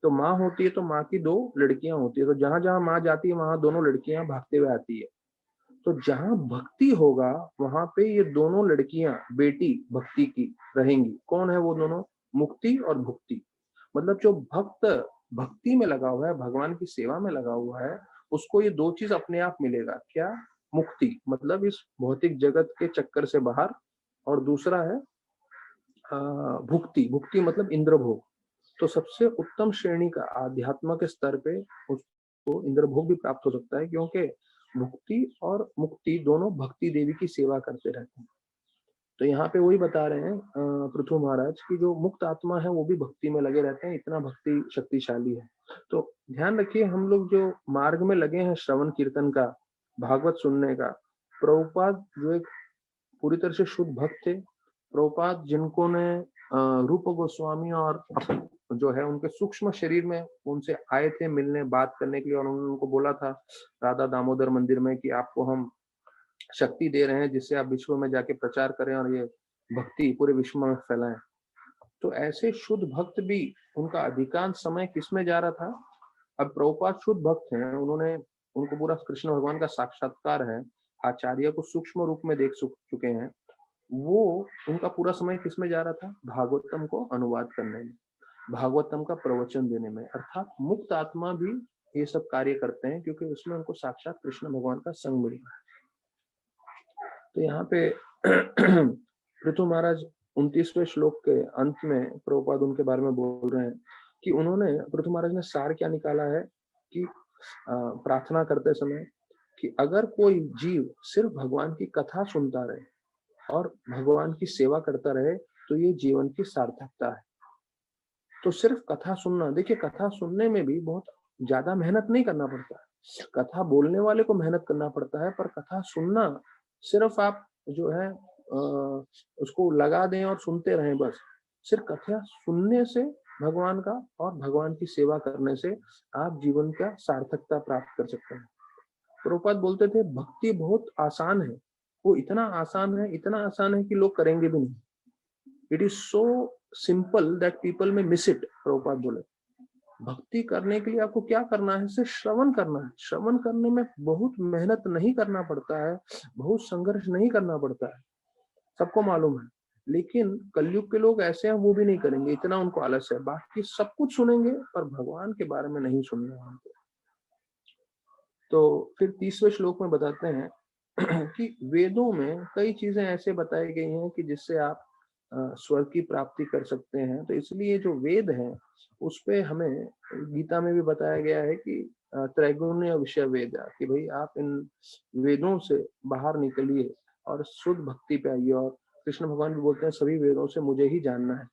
तो माँ होती है तो माँ की दो लड़कियां होती है, तो जहां जहां माँ जाती है वहां दोनों लड़कियां भागते हुए आती है। तो जहां भक्ति होगा वहां पे ये दोनों लड़कियां बेटी भक्ति की रहेंगी। कौन है वो दोनों? मुक्ति और भुक्ति। मतलब जो भक्त भक्ति में लगा हुआ है, भगवान की सेवा में लगा हुआ है, उसको ये दो चीज अपने आप मिलेगा। क्या? मुक्ति मतलब इस भौतिक जगत के चक्कर से बाहर, और दूसरा है भुक्ति। भुक्ति मतलब इंद्र भोग। तो सबसे उत्तम श्रेणी का आध्यात्म के स्तर पे उसको इंद्र भोग भी प्राप्त हो सकता है, क्योंकि भुक्ति और मुक्ति दोनों भक्ति देवी की सेवा करते रहते हैं। तो यहाँ पे वही बता रहे हैं पृथु महाराज की जो मुक्त आत्मा है वो भी भक्ति में लगे रहते हैं, इतना भक्ति शक्तिशाली है। तो ध्यान रखिए, हम लोग जो मार्ग में लगे हैं श्रवण कीर्तन का, भागवत सुनने का, प्रभुपाद जो एक पूरी तरह से शुद्ध भक्त थे। प्रभुपाद जिनको ने रूप गोस्वामी और जो है उनके सूक्ष्म शरीर में उनसे आए थे मिलने बात करने के लिए, और उन्होंने उनको बोला था राधा दामोदर मंदिर में कि आपको हम शक्ति दे रहे हैं जिससे आप विश्व में जाके प्रचार करें और ये भक्ति पूरे विश्व में फैलाएं। तो ऐसे शुद्ध भक्त भी उनका अधिकांश समय किसमें जा रहा था? अब प्रभुपाद शुद्ध भक्त हैं, उन्होंने उनको पूरा कृष्ण भगवान का साक्षात्कार है, आचार्य को सूक्ष्म रूप में देख चुके हैं। वो उनका पूरा समय किसमें जा रहा था? भागवतम को अनुवाद करने में, भागवतम का प्रवचन देने में। अर्थात मुक्त आत्मा भी ये सब कार्य करते हैं क्योंकि उसमें उनको साक्षात कृष्ण भगवान का संग मिल रहा है। तो यहाँ पे पृथु महाराज 29वें श्लोक के अंत में प्रभुपाद उनके बारे में बोल रहे हैं कि उन्होंने, पृथु महाराज ने सार क्या निकाला है कि प्रार्थना करते समय कि अगर कोई जीव सिर्फ भगवान की कथा सुनता रहे और भगवान की सेवा करता रहे तो ये जीवन की सार्थकता है। तो सिर्फ कथा सुनना, देखिए कथा सुनने में भी बहुत ज्यादा मेहनत नहीं करना पड़ता है, कथा बोलने वाले को मेहनत करना पड़ता है, पर कथा सुनना सिर्फ आप जो है उसको लगा दें और सुनते रहें बस। सिर्फ कथा सुनने से भगवान का और भगवान की सेवा करने से आप जीवन का सार्थकता प्राप्त कर सकते हैं। प्रभुपाद बोलते थे भक्ति बहुत आसान है, वो इतना आसान है कि लोग करेंगे भी नहीं। It is so simple that people में मिस इट। प्रभुपाद बोले भक्ति करने के लिए आपको क्या करना है? सिर्फ श्रवण करना है। श्रवण करने में बहुत मेहनत नहीं करना पड़ता है, बहुत संघर्ष नहीं करना पड़ता है, सबको मालूम है। लेकिन कलयुग के लोग ऐसे हैं, वो भी नहीं करेंगे, इतना उनको आलस है। बाकी सब कुछ सुनेंगे पर भगवान के बारे में नहीं सुनना है उनको। तो फिर 30वें श्लोक में बताते हैं कि वेदों में कई चीजें ऐसे बताई गई हैं कि जिससे आप स्वर्ग की प्राप्ति कर सकते हैं। तो इसलिए जो वेद है उस पे हमें गीता में भी बताया गया है कि त्रैगुण्य विषय वेद, कि भाई आप इन वेदों से बाहर निकलिए और शुद्ध भक्ति पे आइए। और कृष्ण भगवान भी बोलते हैं सभी वेदों से मुझे ही जानना है।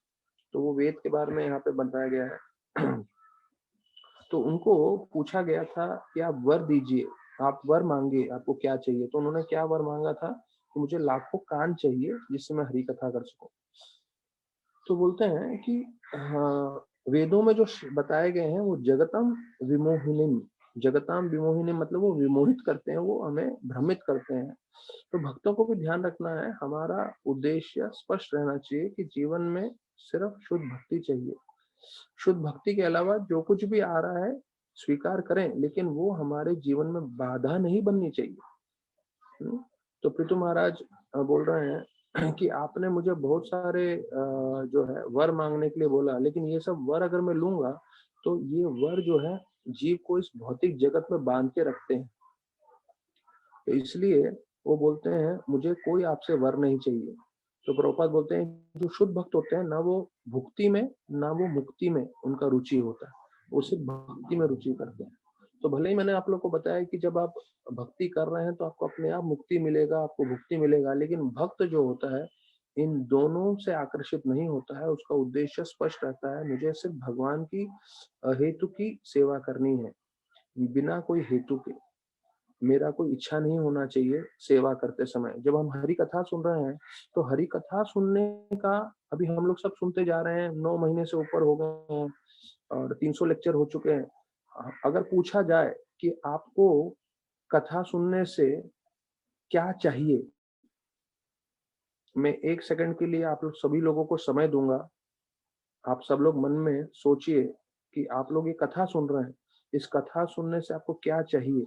तो वो वेद के बारे में यहाँ पे बताया गया है। तो उनको पूछा गया था कि आप वर दीजिए, आप वर मांगे, आपको क्या चाहिए? तो उन्होंने क्या वर मांगा था कि मुझे लाखों कान चाहिए जिससे मैं हरि कथा कर सकूं। तो बोलते हैं कि हाँ, वेदों में जो बताए गए हैं वो जगताम विमोहिनी मतलब वो विमोहित करते हैं, वो हमें भ्रमित करते हैं। तो भक्तों को भी ध्यान रखना है, हमारा उद्देश्य स्पष्ट रहना चाहिए कि जीवन में सिर्फ शुद्ध भक्ति चाहिए। शुद्ध भक्ति के अलावा जो कुछ भी आ रहा है स्वीकार करें, लेकिन वो हमारे जीवन में बाधा नहीं बननी चाहिए। तो पृथु महाराज बोल रहे हैं कि आपने मुझे बहुत सारे जो है वर मांगने के लिए बोला, लेकिन ये सब वर अगर मैं लूंगा तो ये वर जो है जीव को इस भौतिक जगत में बांध के रखते हैं। तो इसलिए वो बोलते हैं मुझे कोई आपसे वर नहीं चाहिए। तो प्रभुपाद बोलते हैं जो शुद्ध भक्त होते हैं ना वो भुक्ति में ना वो मुक्ति में उनका रुचि होता है, वो सिर्फ भक्ति में रुचि करते हैं। तो भले ही मैंने आप लोग को बताया कि जब आप भक्ति कर रहे हैं तो आपको अपने आप मुक्ति मिलेगा, आपको भुक्ति मिलेगा, लेकिन भक्त जो होता है इन दोनों से आकर्षित नहीं होता है। उसका उद्देश्य स्पष्ट रहता है, मुझे सिर्फ भगवान की हेतु की सेवा करनी है, बिना कोई हेतु के। मेरा कोई इच्छा नहीं होना चाहिए सेवा करते समय। जब हम हरि कथा सुन रहे हैं तो हरि कथा सुनने का अभी हम लोग सब सुनते जा रहे हैं, 9 महीने से ऊपर हो गए हैं और 300 लेक्चर हो चुके हैं। अगर पूछा जाए कि आपको कथा सुनने से क्या चाहिए, मैं 1 सेकंड के लिए आप लोग सभी लोगों को समय दूंगा। आप सब लोग मन में सोचिए कि आप लोग ये कथा सुन रहे हैं, इस कथा सुनने से आपको क्या चाहिए?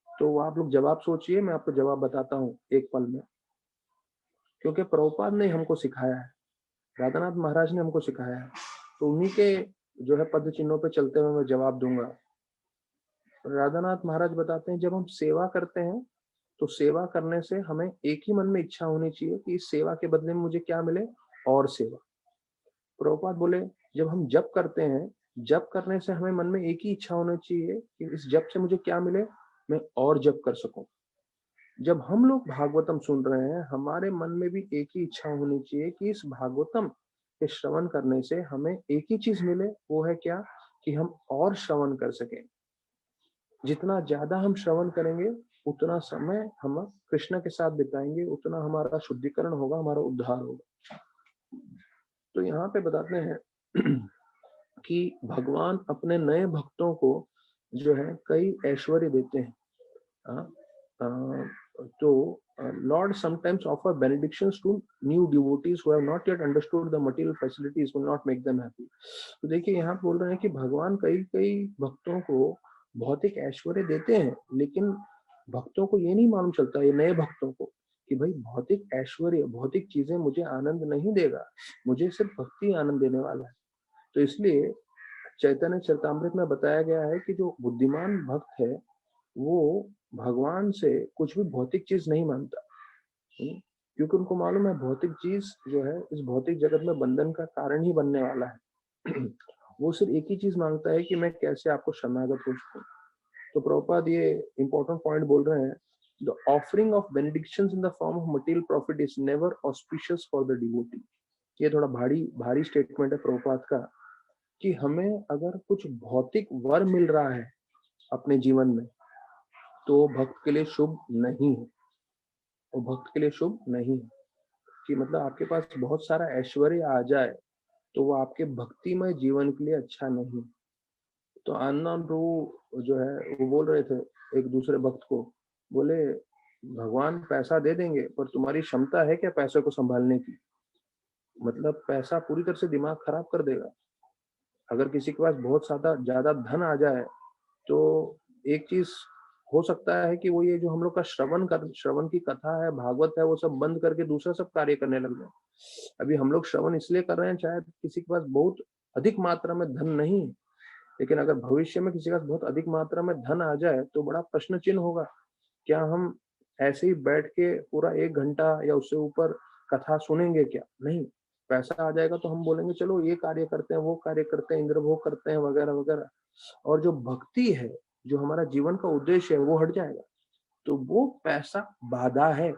तो वो आप लोग जवाब सोचिए, मैं आपको जवाब बताता हूँ एक पल में। क्योंकि प्रभुपाद ने हमको सिखाया है, राधानाथ महाराज ने हमको सिखाया है, तो उन्हीं के जो है पद चिन्हों पे चलते हुए मैं जवाब दूंगा। राधानाथ महाराज बताते हैं जब हम सेवा करते हैं तो सेवा करने से हमें एक ही मन में इच्छा होनी चाहिए कि इस सेवा के बदले में मुझे क्या मिले, और सेवा। प्रभुपाद बोले जब हम जप करते हैं, जप करने से हमें मन में एक ही इच्छा होनी चाहिए कि इस जप से मुझे क्या मिले, मैं और जप कर सकूं। जब हम लोग भागवतम सुन रहे हैं हमारे मन में भी एक ही इच्छा होनी चाहिए कि इस भागवतम के श्रवण करने से हमें एक ही चीज मिले, वो है क्या, कि हम और श्रवण कर सकें। जितना ज्यादा हम श्रवण करेंगे उतना समय हम कृष्ण के साथ बिताएंगे, उतना हमारा शुद्धिकरण होगा, हमारा उद्धार होगा। तो यहाँ पे बताते हैं कि भगवान अपने नए भक्तों को जो है कई ऐश्वर्य देते हैं। तो Lord sometimes offer benedictions to new devotees who have not yet understood the material facilities will not make them happy। तो देखिए यहाँ बोल रहे हैं कि भगवान कई कई भक्तों को भौतिक ऐश्वर्य देते हैं, लेकिन भक्तों को ये नहीं मालूम चलता, ये नए भक्तों को, कि भाई भौतिक ऐश्वर्य भौतिक चीजें मुझे आनंद नहीं देगा, मुझे सिर्फ भक्ति आनंद देने वाला है। तो इसलिए चैतन्य चरितामृत में बताया गया है कि जो बुद्धिमान भक्त है वो भगवान से कुछ भी भौतिक चीज नहीं मांगता। क्योंकि उनको मालूम है भौतिक चीज जो है इस भौतिक जगत में बंधन का कारण ही बनने वाला है। वो सिर्फ एक ही चीज मांगता है कि मैं कैसे आपको शरणागत हो सकूं। तो प्रभुपाद ये इंपॉर्टेंट पॉइंट बोल रहे हैं, the offering of benedictions in the form of material profit is never auspicious for the devotee. ये थोड़ा भारी भारी स्टेटमेंट है प्रभुपाद का, कि हमें अगर कुछ भौतिक वर मिल रहा है अपने जीवन में तो भक्त के लिए शुभ नहीं है, वो भक्त के लिए शुभ नहीं है। कि मतलब आपके पास बहुत सारा ऐश्वर्य आ जाए तो वो आपके भक्तिमय जीवन के लिए अच्छा नहीं। तो अननोन प्रभु जो है वो बोल रहे थे एक दूसरे भक्त को, बोले भगवान पैसा दे देंगे पर तुम्हारी क्षमता है क्या पैसे को संभालने की? मतलब पैसा पूरी तरह से दिमाग खराब कर देगा। अगर किसी के पास बहुत ज्यादा ज्यादा धन आ जाए तो एक चीज हो सकता है कि वो ये जो हम लोग का श्रवण की कथा है, भागवत है, वो सब बंद करके दूसरा सब कार्य करने लग जाए। अभी हम लोग श्रवण इसलिए कर रहे हैं, शायद किसी के पास बहुत अधिक मात्रा में धन नहीं, लेकिन अगर भविष्य में किसी के पास बहुत अधिक मात्रा में धन आ जाए तो बड़ा प्रश्न चिन्ह होगा। क्या हम ऐसे ही बैठ के पूरा 1 घंटा या उससे ऊपर कथा सुनेंगे क्या? नहीं। पैसा आ जाएगा तो हम बोलेंगे चलो ये कार्य करते हैं, वो कार्य करते हैं, इंद्र भोग करते हैं, वगैरह वगैरह। और जो भक्ति है, जो हमारा जीवन का उद्देश्य है, वो हट जाएगा। तो वो पैसा बाधा है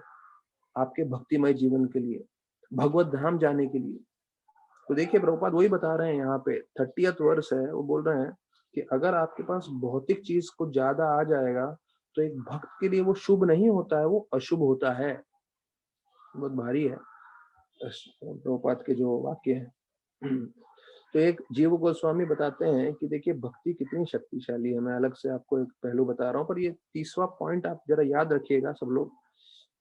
आपके भक्तिमय जीवन के लिए, भगवत धाम जाने के लिए। तो देखिए प्रभुपाद वही बता रहे हैं यहाँ पे, 30th वर्ष है, वो बोल रहे हैं कि अगर आपके पास भौतिक चीज कुछ ज्यादा आ जाएगा तो एक भक्त के लिए वो शुभ नहीं होता है, वो अशुभ होता है। बहुत भारी है प्रभुपाद के जो वाक्य है। तो एक जीव गोस्वामी बताते हैं कि देखिए भक्ति कितनी शक्तिशाली है। मैं अलग से आपको एक पहलू बता रहा हूँ, पर ये तीसरा पॉइंट आप जरा याद रखिएगा सब लोग,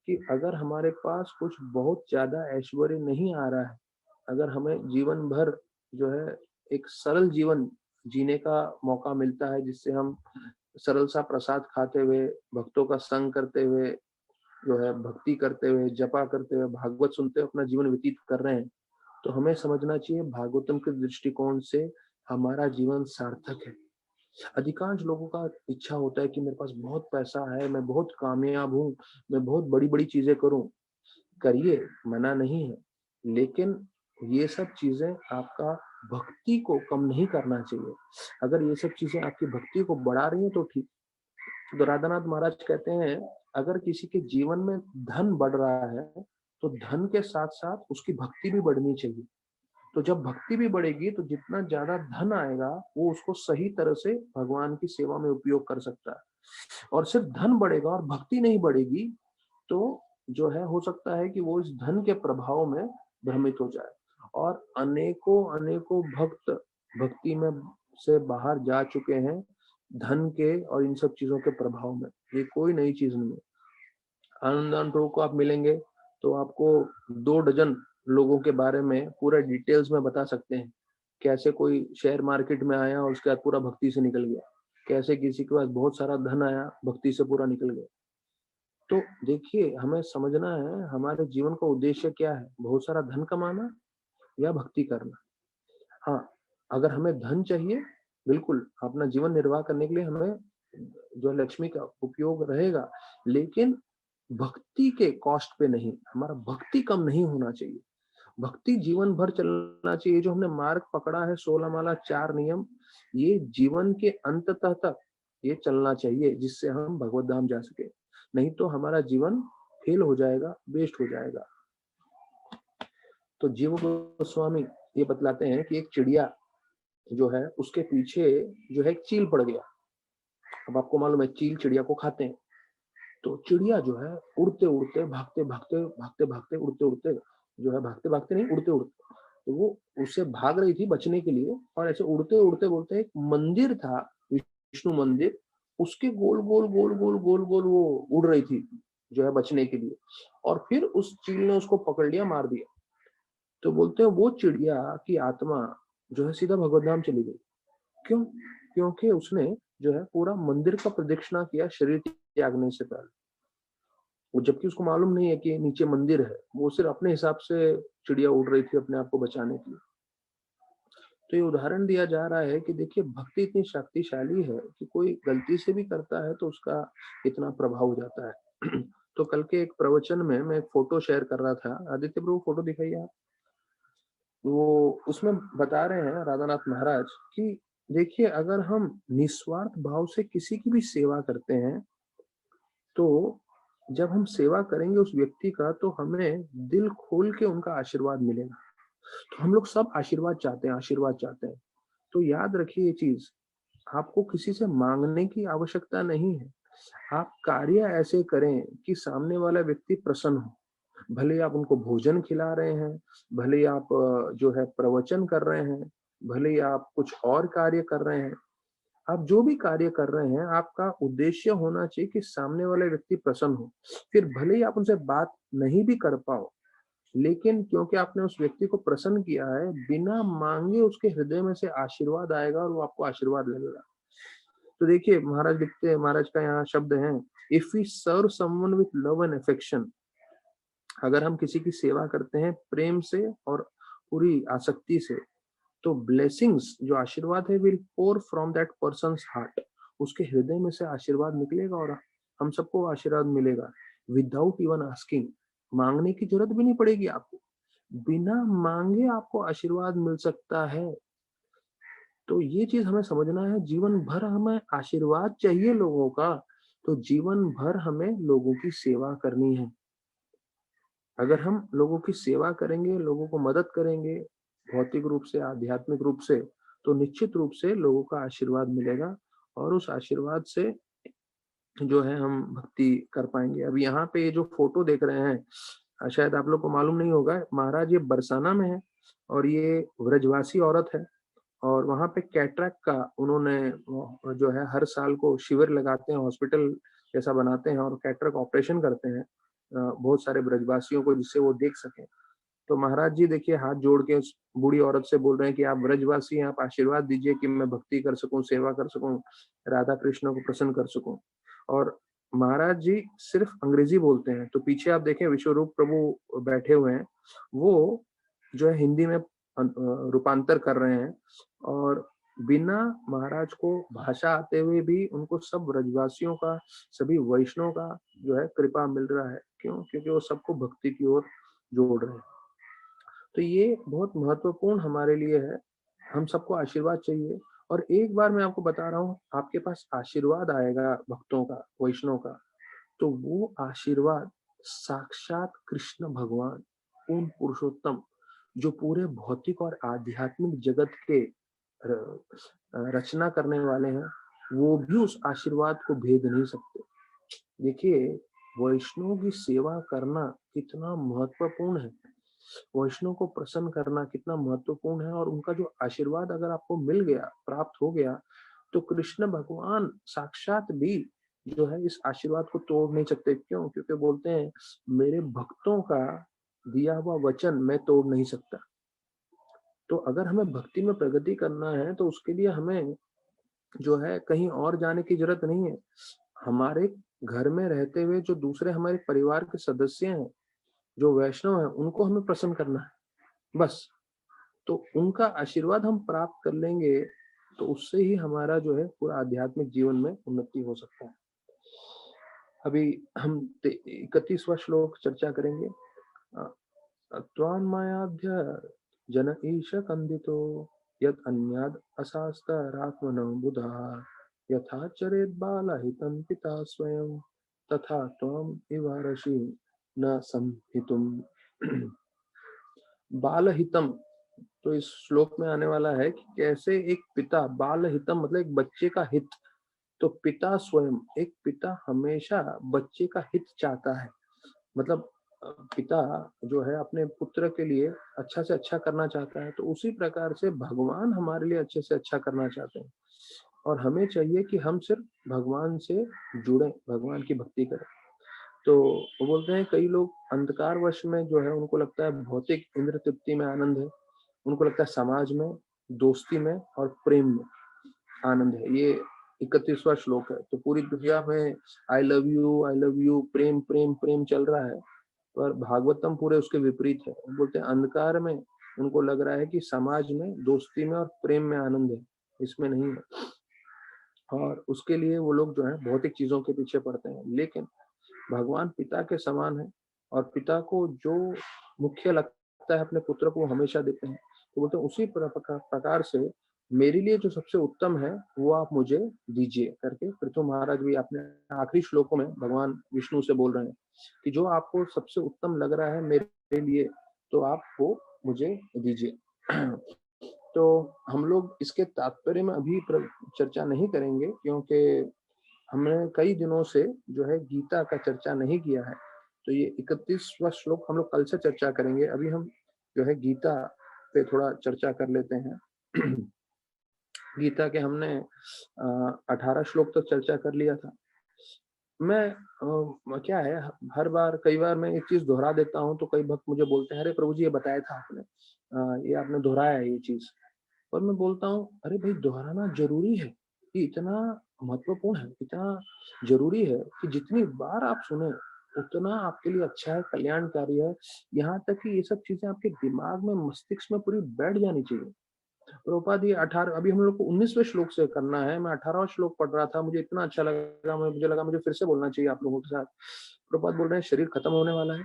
कि अगर हमारे पास कुछ बहुत ज्यादा ऐश्वर्य नहीं आ रहा है, अगर हमें जीवन भर जो है एक सरल जीवन जीने का मौका मिलता है, जिससे हम सरल सा प्रसाद खाते हुए, भक्तों का संग करते हुए, जो है भक्ति करते हुए, जपा करते हुए, भागवत सुनते हुए अपना जीवन व्यतीत कर रहे हैं, तो हमें समझना चाहिए भागवतम के दृष्टिकोण से हमारा जीवन सार्थक है। अधिकांश लोगों का इच्छा होता है कि मेरे पास बहुत पैसा है, मैं बहुत कामयाब हूँ, मैं बहुत बड़ी-बड़ी चीजें करूँ। करिए, मना नहीं है, लेकिन ये सब चीजें आपका भक्ति को कम नहीं करना चाहिए। अगर ये सब चीजें आपकी भक्ति को बढ़ा रही हैं तो ठीक। तो राधानाथ महाराज कहते हैं, अगर किसी के जीवन में धन बढ़ रहा है, तो धन के साथ-साथ उसकी भक्ति भी बढ़नी चाहिए। तो जब भक्ति भी बढ़ेगी तो जितना ज्यादा धन आएगा वो उसको सही तरह से भगवान की सेवा में उपयोग कर सकता है। और सिर्फ धन बढ़ेगा और भक्ति नहीं बढ़ेगी तो जो है हो सकता है कि वो इस धन के प्रभाव में भ्रमित हो जाए, और अनेकों अनेकों भक्त भक्ति में से बाहर जा चुके हैं धन के और इन सब चीजों के प्रभाव में। ये कोई नई चीज नहीं है। आनंद प्रो को आप मिलेंगे तो आपको 2 डजन लोगों के बारे में पूरा डिटेल्स में बता सकते हैं। कैसे कोई शेयर मार्केट में आया और उसके बाद पूरा भक्ति से निकल गया, कैसे किसी के पास बहुत सारा धन आया, भक्ति से पूरा निकल गया। तो देखिए, हमें समझना है हमारे जीवन का उद्देश्य क्या है, बहुत सारा धन कमाना या भक्ति करना। हाँ, अगर हमें धन चाहिए, बिल्कुल अपना जीवन निर्वाह करने के लिए हमें जो लक्ष्मी का उपयोग रहेगा, लेकिन भक्ति के कॉस्ट पे नहीं। हमारा भक्ति कम नहीं होना चाहिए, भक्ति जीवन भर चलना चाहिए। जो हमने मार्ग पकड़ा है 16 माला 4 नियम, ये जीवन के अंत तक ये चलना चाहिए, जिससे हम भगवत धाम जा सके। नहीं तो हमारा जीवन फेल हो जाएगा, वेस्ट हो जाएगा। तो जीव गोस्वामी ये बतलाते हैं कि एक चिड़िया जो है उसके पीछे जो है एक चील पड़ गया। अब आपको मालूम है चील चिड़िया को खाते हैं। तो चिड़िया जो है उड़ते उड़ते भागते भागते भागते भागते उड़ते उड़ते जो है भागते भागते नहीं उड़ते उड़ते, तो वो उससे भाग रही थी बचने के लिए, और ऐसे उड़ते उड़ते बोलते एक मंदिर था, विष्णु मंदिर, उसके गोल गोल गोल गोल गोल गोल वो उड़ रही थी जो है बचने के लिए, और फिर उस चील ने उसको पकड़ लिया, मार दिया। तो बोलते हैं वो चिड़िया की आत्मा जो है सीधा भगवत धाम चली गई। क्यों? क्योंकि उसने जो है पूरा मंदिर का प्रदक्षिणा किया शरीर त्यागने से पहले। वो जबकि उसको मालूम नहीं है कि नीचे मंदिर है, वो सिर्फ अपने हिसाब से चिड़िया उड़ रही थी अपने आप को बचाने के लिए। तो ये उदाहरण दिया जा रहा है कि देखिए भक्ति इतनी शक्तिशाली है कि कोई गलती से भी करता है तो उसका इतना प्रभाव हो जाता है। तो कल के एक प्रवचन में मैं एक फोटो शेयर कर रहा था, आदित्य प्रभु फोटो दिखाइए आप। वो उसमें बता रहे हैं राधानाथ महाराज कि देखिए अगर हम निस्वार्थ भाव से किसी की भी सेवा करते हैं, तो जब हम सेवा करेंगे उस व्यक्ति का, तो हमें दिल खोल के उनका आशीर्वाद मिलेगा। तो हम लोग सब आशीर्वाद चाहते हैं, आशीर्वाद चाहते हैं। तो याद रखिए ये चीज, आपको किसी से मांगने की आवश्यकता नहीं है। आप कार्य ऐसे करें कि सामने वाला व्यक्ति प्रसन्न हो। भले ही आप उनको भोजन खिला रहे हैं, भले ही आप जो है प्रवचन कर रहे हैं, भले ही आप कुछ और कार्य कर रहे हैं, आप जो भी कार्य कर रहे हैं आपका उद्देश्य होना चाहिए कि सामने वाले व्यक्ति प्रसन्न हो। फिर भले ही आप उनसे बात नहीं भी कर पाओ, लेकिन क्योंकि आपने उस व्यक्ति को प्रसन्न किया है, बिना मांगे उसके हृदय में से आशीर्वाद आएगा और वो आपको आशीर्वाद लगेगा। तो देखिए महाराज लिखते हैं, महाराज का यहाँ शब्द है, if we serve someone with love and affection, अगर हम किसी की सेवा करते हैं प्रेम से और पूरी आसक्ति से, तो ब्लेसिंग्स जो आशीर्वाद है will pour from that person's heart, उसके हृदय में से आशीर्वाद निकलेगा और हम सबको आशीर्वाद मिलेगा विदाउट इवन आस्किंग। मांगने की जरूरत भी नहीं पड़ेगी आपको, बिना मांगे आपको आशीर्वाद मिल सकता है। तो ये चीज हमें समझना है, जीवन भर हमें आशीर्वाद चाहिए लोगों का, तो जीवन भर हमें लोगों की सेवा करनी है। अगर हम लोगों की सेवा करेंगे, लोगों को मदद करेंगे भौतिक रूप से, आध्यात्मिक रूप से, तो निश्चित रूप से लोगों का आशीर्वाद मिलेगा, और उस आशीर्वाद से जो है हम भक्ति कर पाएंगे। अब यहाँ पे ये जो फोटो देख रहे हैं, शायद आप लोग को मालूम नहीं होगा, महाराज ये बरसाना में है और ये व्रजवासी औरत है। और वहाँ पे कैटरेक्ट का उन्होंने जो है हर साल को शिविर लगाते हैं, हॉस्पिटल जैसा बनाते हैं और कैटरेक्ट ऑपरेशन करते हैं बहुत सारे ब्रजवासियों को, जिससे वो देख सकें। तो महाराज जी देखिए हाथ जोड़ के उस बूढ़ी औरत से बोल रहे हैं कि आप ब्रजवासी हैं, आप आशीर्वाद दीजिए कि मैं भक्ति कर सकूं, सेवा कर सकूं, राधा कृष्ण को प्रसन्न कर सकूं। और महाराज जी सिर्फ अंग्रेजी बोलते हैं, तो पीछे आप देखें विश्वरूप प्रभु बैठे हुए हैं, वो जो है हिंदी में रूपांतर कर रहे हैं। और बिना महाराज को भाषा आते हुए भी उनको सब ब्रजवासियों का, सभी वैष्णव का जो है कृपा मिल रहा है। क्यों? क्योंकि वो सबको भक्ति की ओर जोड़ रहे हैं। तो ये बहुत महत्वपूर्ण हमारे लिए है। हम सबको आशीर्वाद चाहिए। और एक बार मैं आपको बता रहा हूँ, आपके पास आशीर्वाद आएगा भक्तों का, वैष्णव का, तो वो आशीर्वाद साक्षात कृष्ण भगवान, पूर्ण पुरुषोत्तम, जो पूरे भौतिक और आध्यात्मिक जगत के रचना करने वाले हैं, वो भी उस आशीर्वाद को भेद नहीं सकते। देखिए, वैष्णव की सेवा करना कितना महत्वपूर्ण है, वैष्णव को प्रसन्न करना कितना महत्वपूर्ण है। और उनका जो आशीर्वाद अगर आपको मिल गया, प्राप्त हो गया, तो कृष्ण भगवान साक्षात भी जो है इस आशीर्वाद को तोड़ नहीं सकते। क्यों? क्योंकि बोलते हैं मेरे भक्तों का दिया हुआ वचन मैं तोड़ नहीं सकता। तो अगर हमें भक्ति में प्रगति करना है तो उसके लिए हमें जो है कहीं और जाने की जरूरत नहीं है। हमारे घर में रहते हुए जो दूसरे हमारे परिवार के सदस्य हैं, जो वैष्णव हैं, उनको हमें प्रसन्न करना है, बस। तो उनका आशीर्वाद हम प्राप्त कर लेंगे, तो उससे ही हमारा जो है पूरा आध्यात्मिक जीवन में उन्नति हो सकता है। अभी हम 31वां श्लोक चर्चा करेंगे। त्वान्मायाध्य जन ईश कंदितो यत् अन्याद् अशास्त्रात्मनो बुधा यथा चरेत् बालहितं पिता स्वयं तथा त्वम् इवारसि न संहितुम। बालहितम, तो इस श्लोक में आने वाला है कि कैसे एक पिता, बाल हितम मतलब एक बच्चे का हित, तो पिता स्वयं, एक पिता हमेशा बच्चे का हित चाहता है। मतलब पिता जो है अपने पुत्र के लिए अच्छा से अच्छा करना चाहता है, तो उसी प्रकार से भगवान हमारे लिए अच्छे से अच्छा करना चाहते हैं। और हमें चाहिए कि हम सिर्फ भगवान से जुड़े, भगवान की भक्ति करें। तो वो बोलते हैं कई लोग अंधकारवश में जो है उनको लगता है भौतिक इंद्र तृप्ति में आनंद है, उनको लगता है समाज में, दोस्ती में और प्रेम में आनंद है। ये 31वां श्लोक है। तो पूरी दुनिया में आई लव यू, प्रेम प्रेम प्रेम चल रहा है, पर भागवतम पूरे उसके विपरीत है। वो बोलते हैं अंधकार में उनको लग रहा है कि समाज में, दोस्ती में और प्रेम में आनंद है, इसमें नहीं है। और उसके लिए वो लोग जो है भौतिक चीजों के पीछे पड़ते हैं। लेकिन भगवान पिता के समान है, और पिता को जो मुख्य लगता है अपने पुत्र को हमेशा देते हैं। तो बोलते हैं उसी प्रकार से मेरे लिए जो सबसे उत्तम है वो आप मुझे दीजिए करके पृथु महाराज भी अपने आखिरी श्लोकों में भगवान विष्णु से बोल रहे हैं कि जो आपको सबसे उत्तम लग रहा है मेरे लिए, तो आप वो मुझे दीजिए। तो हम लोग इसके तात्पर्य में अभी चर्चा नहीं करेंगे, क्योंकि हमने कई दिनों से जो है गीता का चर्चा नहीं किया है। तो ये 31वां श्लोक हम लोग कल से चर्चा करेंगे। अभी हम जो है गीता पे थोड़ा चर्चा कर लेते हैं। गीता के हमने 18 श्लोक तक चर्चा कर लिया था। मैं क्या है, हर बार कई बार मैं एक चीज दोहरा देता हूँ, तो कई भक्त मुझे बोलते हैं अरे प्रभु जी ये बताया था आपने, ये आपने दोहराया है ये चीज। और मैं बोलता हूँ अरे भाई दोहराना जरूरी है, ये इतना महत्वपूर्ण है, इतना जरूरी है कि जितनी बार आप सुने उतना आपके लिए अच्छा है, कल्याणकारी है। यहाँ तक कि ये सब चीजें आपके दिमाग में, मस्तिष्क में पूरी बैठ जानी चाहिए। प्रभुपाद ये 18, अभी हम लोग को 19वें श्लोक से करना है। मैं 18वां श्लोक पढ़ रहा था, मुझे इतना अच्छा लगा, मुझे लगा मुझे फिर से बोलना चाहिए आप लोगों के साथ। प्रभुपाद बोल रहे हैं शरीर खत्म होने वाला है,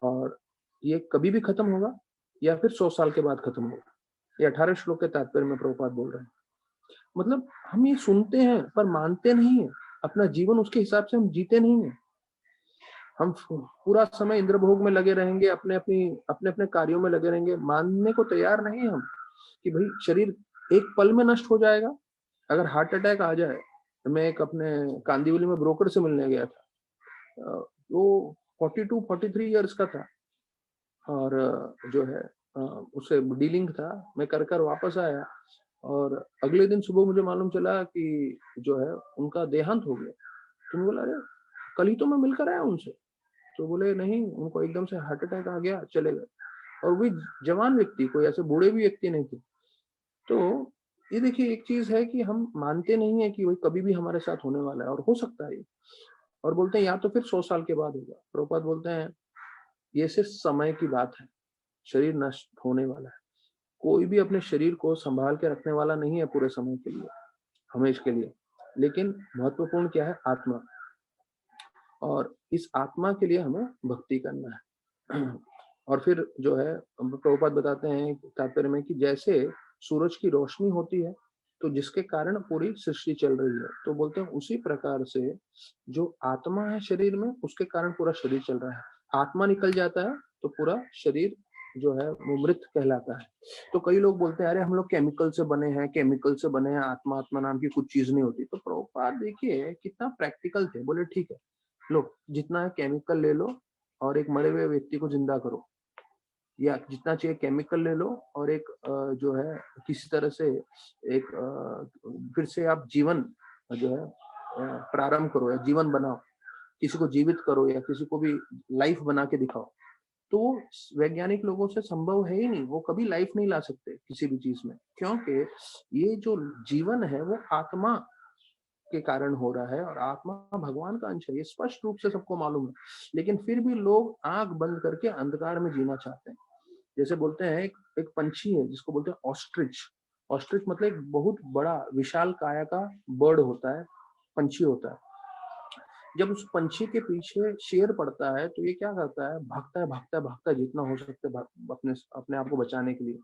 और ये कभी भी खत्म होगा या फिर 100 साल के बाद खत्म होगा। ये 18 श्लोक के तात्पर्य में प्रभुपाद बोल रहे हैं। मतलब हम ये सुनते हैं पर मानते नहीं है, अपना जीवन उसके हिसाब से हम जीते नहीं है। हम पूरा समय इंद्र भोग में लगे रहेंगे, अपने अपने कार्यों में लगे रहेंगे, मानने को तैयार नहीं है हम कि भाई शरीर एक पल में नष्ट हो जाएगा। अगर हार्ट अटैक आ जाए, तो मैं एक अपने कांदिवली में ब्रोकर से मिलने गया था, वो 42-43 इयर्स का था, और जो है उससे डीलिंग था, मैं कर वापस आया, और अगले दिन सुबह मुझे मालूम चला कि जो है उनका देहांत हो गया। तो मैं बोला, अरे कल ही तो मैं मिलकर आया उनसे। तो बोले नहीं, उनको एकदम से हार्ट अटैक आ गया, चले गए। और वो भी जवान व्यक्ति, कोई ऐसे बूढ़े भी व्यक्ति नहीं थे। तो ये देखिए, एक चीज है कि हम मानते नहीं है कि वही कभी भी हमारे साथ होने वाला है और हो सकता है ये। और बोलते हैं या तो फिर 100 साल के बाद होगा। प्रभुपाद बोलते हैं ये सिर्फ समय की बात है, शरीर नष्ट होने वाला है। कोई भी अपने शरीर को संभाल के रखने वाला नहीं है पूरे समय के लिए, हमेशा के लिए। लेकिन महत्वपूर्ण क्या है? आत्मा। और इस आत्मा के लिए हमें भक्ति करना है। और फिर जो है प्रभुपाद बताते हैं तात्पर्य में कि जैसे सूरज की रोशनी होती है तो जिसके कारण पूरी सृष्टि चल रही है, तो बोलते हैं उसी प्रकार से जो आत्मा है शरीर में, उसके कारण पूरा शरीर चल रहा है। आत्मा निकल जाता है तो पूरा शरीर जो है वो मृत कहलाता है। तो कई लोग बोलते हैं अरे हम लोग केमिकल से बने हैं, केमिकल से बने हैं, आत्मा आत्मा नाम की कुछ चीज नहीं होती। तो प्रभुपाद देखिए कितना प्रैक्टिकल थे। बोले ठीक है, लो जितना है केमिकल ले लो और एक मरे हुए व्यक्ति को जिंदा करो, या जितना चाहिए केमिकल ले लो और एक जो है किसी तरह से एक फिर से आप जीवन जो है प्रारंभ करो या जीवन बनाओ, किसी को जीवित करो या किसी को भी लाइफ बना के दिखाओ। तो वो वैज्ञानिक लोगों से संभव है ही नहीं, वो कभी लाइफ नहीं ला सकते किसी भी चीज में, क्योंकि ये जो जीवन है वो आत्मा के कारण हो रहा है और आत्मा भगवान का अंश है, ये स्पष्ट रूप से सबको मालूम है। लेकिन फिर भी लोग आंख बंद करके अंधकार में जीना चाहते हैं। जैसे बोलते हैं एक पंछी है जिसको बोलते हैं ऑस्ट्रिच। ऑस्ट्रिच मतलब एक बहुत बड़ा विशाल काया का बर्ड होता है, पंछी होता है। जब उस पंछी के पीछे शेर पड़ता है तो ये क्या करता है? भागता है भागता है भागता है जितना हो सकता है अपने अपने आप को बचाने के लिए।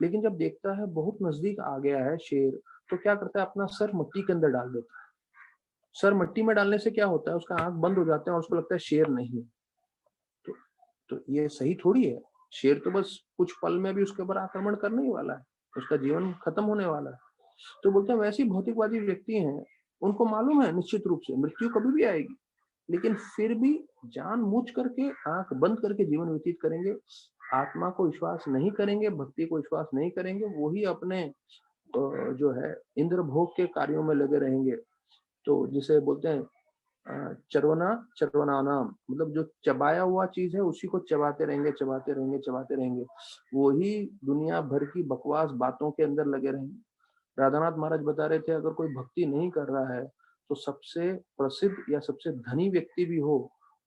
लेकिन जब देखता है बहुत नजदीक आ गया है शेर, तो क्या करता है? अपना सर मिट्टी के अंदर डाल देता है। सर मिट्टी में डालने से क्या होता है? उसका आंख बंद हो जाते हैं और उसको लगता है शेर नहीं। तो, तो ये सही थोड़ी है। शेर तो बस कुछ पल में भी उसके ऊपर आक्रमण करने ही वाला है, उसका जीवन खत्म होने वाला है। तो बोलते हैं वैसे ही भौतिकवादी व्यक्ति हैं, उनको मालूम है निश्चित रूप से मृत्यु कभी भी आएगी, लेकिन फिर भी जानबूझ करके आंख बंद करके जीवन व्यतीत करेंगे। आत्मा को विश्वास नहीं करेंगे, भक्ति को विश्वास नहीं करेंगे, वही अपने जो है इंद्र भोग के कार्यों में लगे रहेंगे। तो जिसे बोलते हैं चरवना चरवना नाम, मतलब जो चबाया हुआ चीज है उसी को चबाते रहेंगे चबाते रहेंगे चबाते रहेंगे, वही दुनिया भर की बकवास बातों के अंदर लगे रहेंगे। राधानाथ महाराज बता रहे थे अगर कोई भक्ति नहीं कर रहा है तो सबसे प्रसिद्ध या सबसे धनी व्यक्ति भी हो,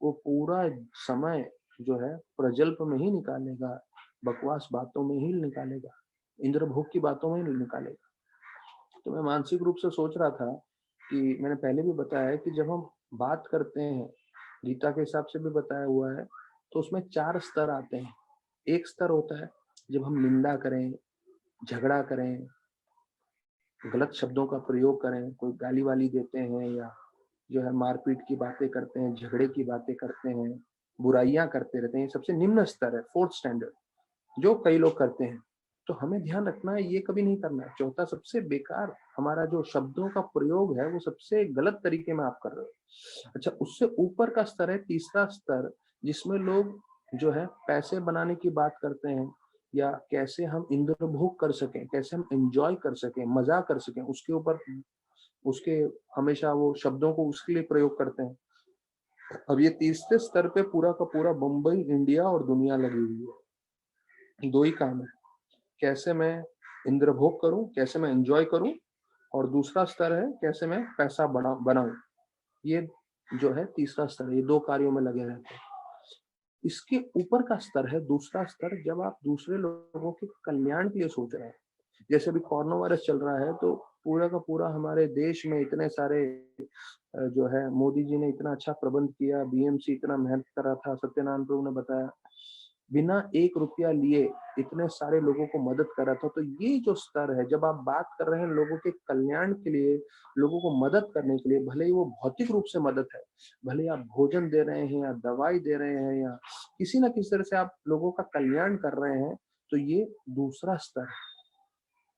वो पूरा समय जो है प्रजल्प में ही निकालेगा, बकवास बातों में ही निकालेगा, इंद्र भोग की बातों में ही निकालेगा। तो मैं मानसिक रूप से सोच रहा था कि मैंने पहले भी बताया है कि जब हम बात करते हैं, गीता के हिसाब से भी बताया हुआ है, तो उसमें 4 स्तर आते हैं। एक स्तर होता है जब हम निंदा करें, झगड़ा करें, गलत शब्दों का प्रयोग करें, कोई गाली वाली देते हैं या जो है मारपीट की बातें करते हैं, झगड़े की बातें करते हैं, बुराइयां करते रहते हैं, ये सबसे निम्न स्तर है, 4th स्टैंडर्ड, जो कई लोग करते हैं। तो हमें ध्यान रखना है ये कभी नहीं करना है। चौथा सबसे बेकार, हमारा जो शब्दों का प्रयोग है वो सबसे गलत तरीके में आप कर रहे हो। अच्छा, उससे ऊपर का स्तर है तीसरा स्तर, जिसमें लोग जो है पैसे बनाने की बात करते हैं या कैसे हम इंद्र भोग कर सकें, कैसे हम एंजॉय कर सकें, मजा कर सकें, उसके ऊपर उसके हमेशा वो शब्दों को उसके लिए प्रयोग करते हैं। अब ये तीसरे स्तर पे पूरा का पूरा मुंबई, इंडिया और दुनिया लगी हुई है। दो ही काम है, कैसे मैं इंद्र भोग करूं, कैसे मैं एंजॉय करूं, और दूसरा स्तर है कैसे मैं पैसा बनाऊं। ये जो है तीसरा स्तर है, ये 2 कार्यों में लगे रहते हैं। इसके ऊपर का स्तर है दूसरा स्तर, जब आप दूसरे लोगों के कल्याण के लिए सोच रहे हैं। जैसे अभी कोरोना वायरस चल रहा है तो पूरा का पूरा हमारे देश में इतने सारे जो है मोदी जी ने इतना अच्छा प्रबंध किया, बीएमसी इतना मेहनत कर रहा था, सत्यनारायण प्रभु ने बताया, बिना 1 रुपया लिए इतने सारे लोगों को मदद कर रहा था। तो ये जो स्तर है, जब आप बात कर रहे हैं लोगों के कल्याण के लिए, लोगों को मदद करने के लिए, भले ही वो भौतिक रूप से मदद है, भले ही आप भोजन दे रहे हैं या दवाई दे रहे हैं या किसी ना किसी तरह से आप लोगों का कल्याण कर रहे हैं, तो ये दूसरा स्तर है।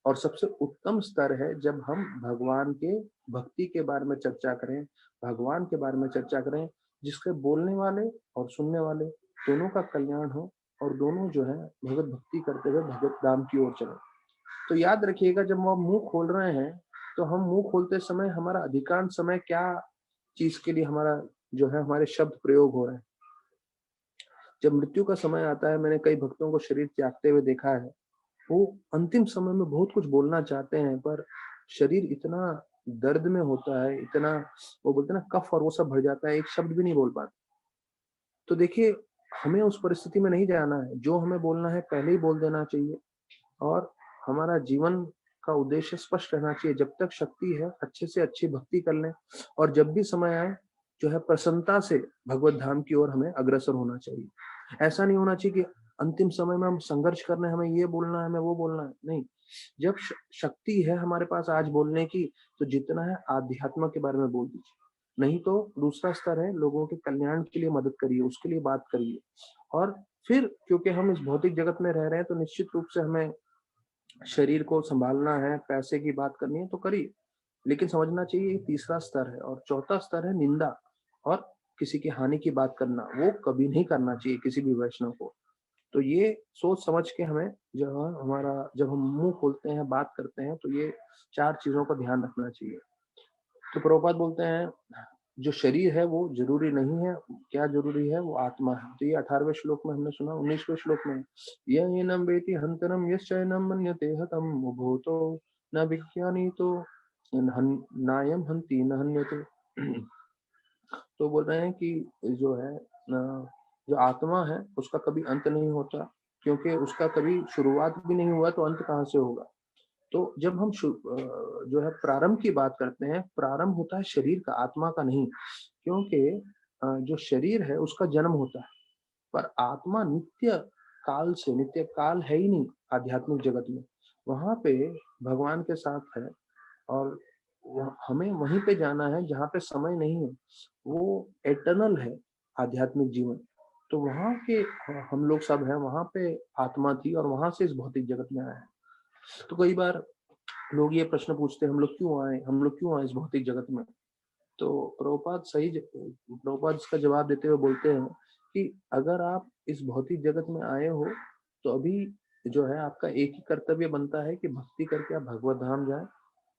और सबसे उत्तम स्तर है जब हम भगवान के भक्ति के बारे में चर्चा करें, भगवान के बारे में चर्चा करें, जिसके बोलने वाले और सुनने वाले दोनों का कल्याण हो और दोनों जो है भगवत भक्ति करते हुए भगवत धाम की ओर चले। तो याद रखिएगा, जब हम मुंह खोल रहे हैं तो हम मुंह खोलते समय हमारा अधिकांश समय क्या चीज के लिए हमारा जो है हमारे शब्द प्रयोग हो रहे हैं। जब मृत्यु का समय आता है, मैंने कई भक्तों को शरीर त्यागते हुए देखा है, वो अंतिम समय में बहुत कुछ बोलना चाहते हैं पर शरीर इतना दर्द में होता है, इतना वो बोलते हैं ना कफ और वो सब भर जाता है, एक शब्द भी नहीं बोल पाते। तो देखिए, हमें उस परिस्थिति में नहीं जाना है, जो हमें बोलना है पहले ही बोल देना चाहिए। और हमारा जीवन का उद्देश्य स्पष्ट रहना चाहिए। जब तक शक्ति है अच्छे से अच्छी भक्ति कर लें, और जब भी समय आए जो है प्रसन्नता से भगवत धाम की ओर हमें अग्रसर होना चाहिए। ऐसा नहीं होना चाहिए कि अंतिम समय में हम संघर्ष कर रहे हैं, हमें ये बोलना है, हमें वो बोलना है। नहीं, जब शक्ति है हमारे पास आज बोलने की, तो जितना है आध्यात्म के बारे में बोल दीजिए। नहीं तो दूसरा स्तर है, लोगों के कल्याण के लिए मदद करिए, उसके लिए बात करिए। और फिर क्योंकि हम इस भौतिक जगत में रह रहे हैं, तो निश्चित रूप से हमें शरीर को संभालना है, पैसे की बात करनी है तो करिए। लेकिन समझना चाहिए ये तीसरा स्तर है, और चौथा स्तर है निंदा और किसी की हानि की बात करना। वो कभी नहीं करना चाहिए किसी भी वैष्णव को। तो ये सोच समझ के हमें जब हम मुंह खोलते हैं, बात करते हैं, तो ये 4 चीजों का ध्यान रखना चाहिए। तो प्रभुपाद बोलते हैं, जो शरीर है वो जरूरी नहीं है, क्या जरूरी है, वो आत्मा है। तो ये 18वें श्लोक में हमने सुना। 19वें श्लोक में, येनम वेति हंतरम यश्चैनम मन्यते हतम भूतो न विज्ञानीतो नायम हंति न हन्यते। तो बोल रहे हैं कि जो है जो आत्मा है उसका कभी अंत नहीं होता, क्योंकि उसका कभी शुरुआत भी नहीं हुआ तो अंत कहाँ से होगा। तो जब हम जो है प्रारंभ की बात करते हैं, प्रारंभ होता है शरीर का, आत्मा का नहीं। क्योंकि जो शरीर है उसका जन्म होता है, पर आत्मा नित्य काल से, नित्य काल है ही नहीं आध्यात्मिक जगत में। वहां पे भगवान के साथ है, और हमें वहीं पे जाना है जहाँ पे समय नहीं है। वो एटर्नल है आध्यात्मिक जीवन। तो वहां के हम लोग सब हैं, वहां पे आत्मा थी और वहां से इस भौतिक जगत में आया है। तो कई बार लोग ये प्रश्न पूछते हैं, हम लोग क्यों आए इस भौतिक जगत में। तो प्रभुपाद इसका जवाब देते हुए बोलते हैं कि अगर आप इस भौतिक जगत में आए हो, तो अभी जो है आपका एक ही कर्तव्य बनता है कि भक्ति करके आप भगवत धाम जाएं।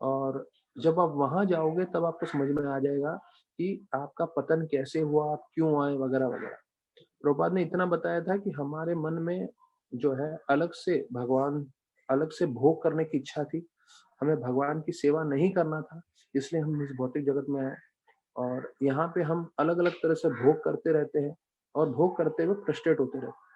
और जब आप वहां जाओगे तब आपको समझ में आ जाएगा कि आपका पतन कैसे हुआ, आप क्यों आए, वगैरह वगैरह। प्रभुपाद ने इतना बताया था कि हमारे मन में जो है अलग से भोग करने की इच्छा थी। हमें भगवान की सेवा नहीं करना था, इसलिए हम इस भौतिक जगत में आए। और यहाँ पे हम अलग अलग तरह से भोग करते रहते हैं, और भोग करते हुए फ्रस्ट्रेट होते रहते हैं।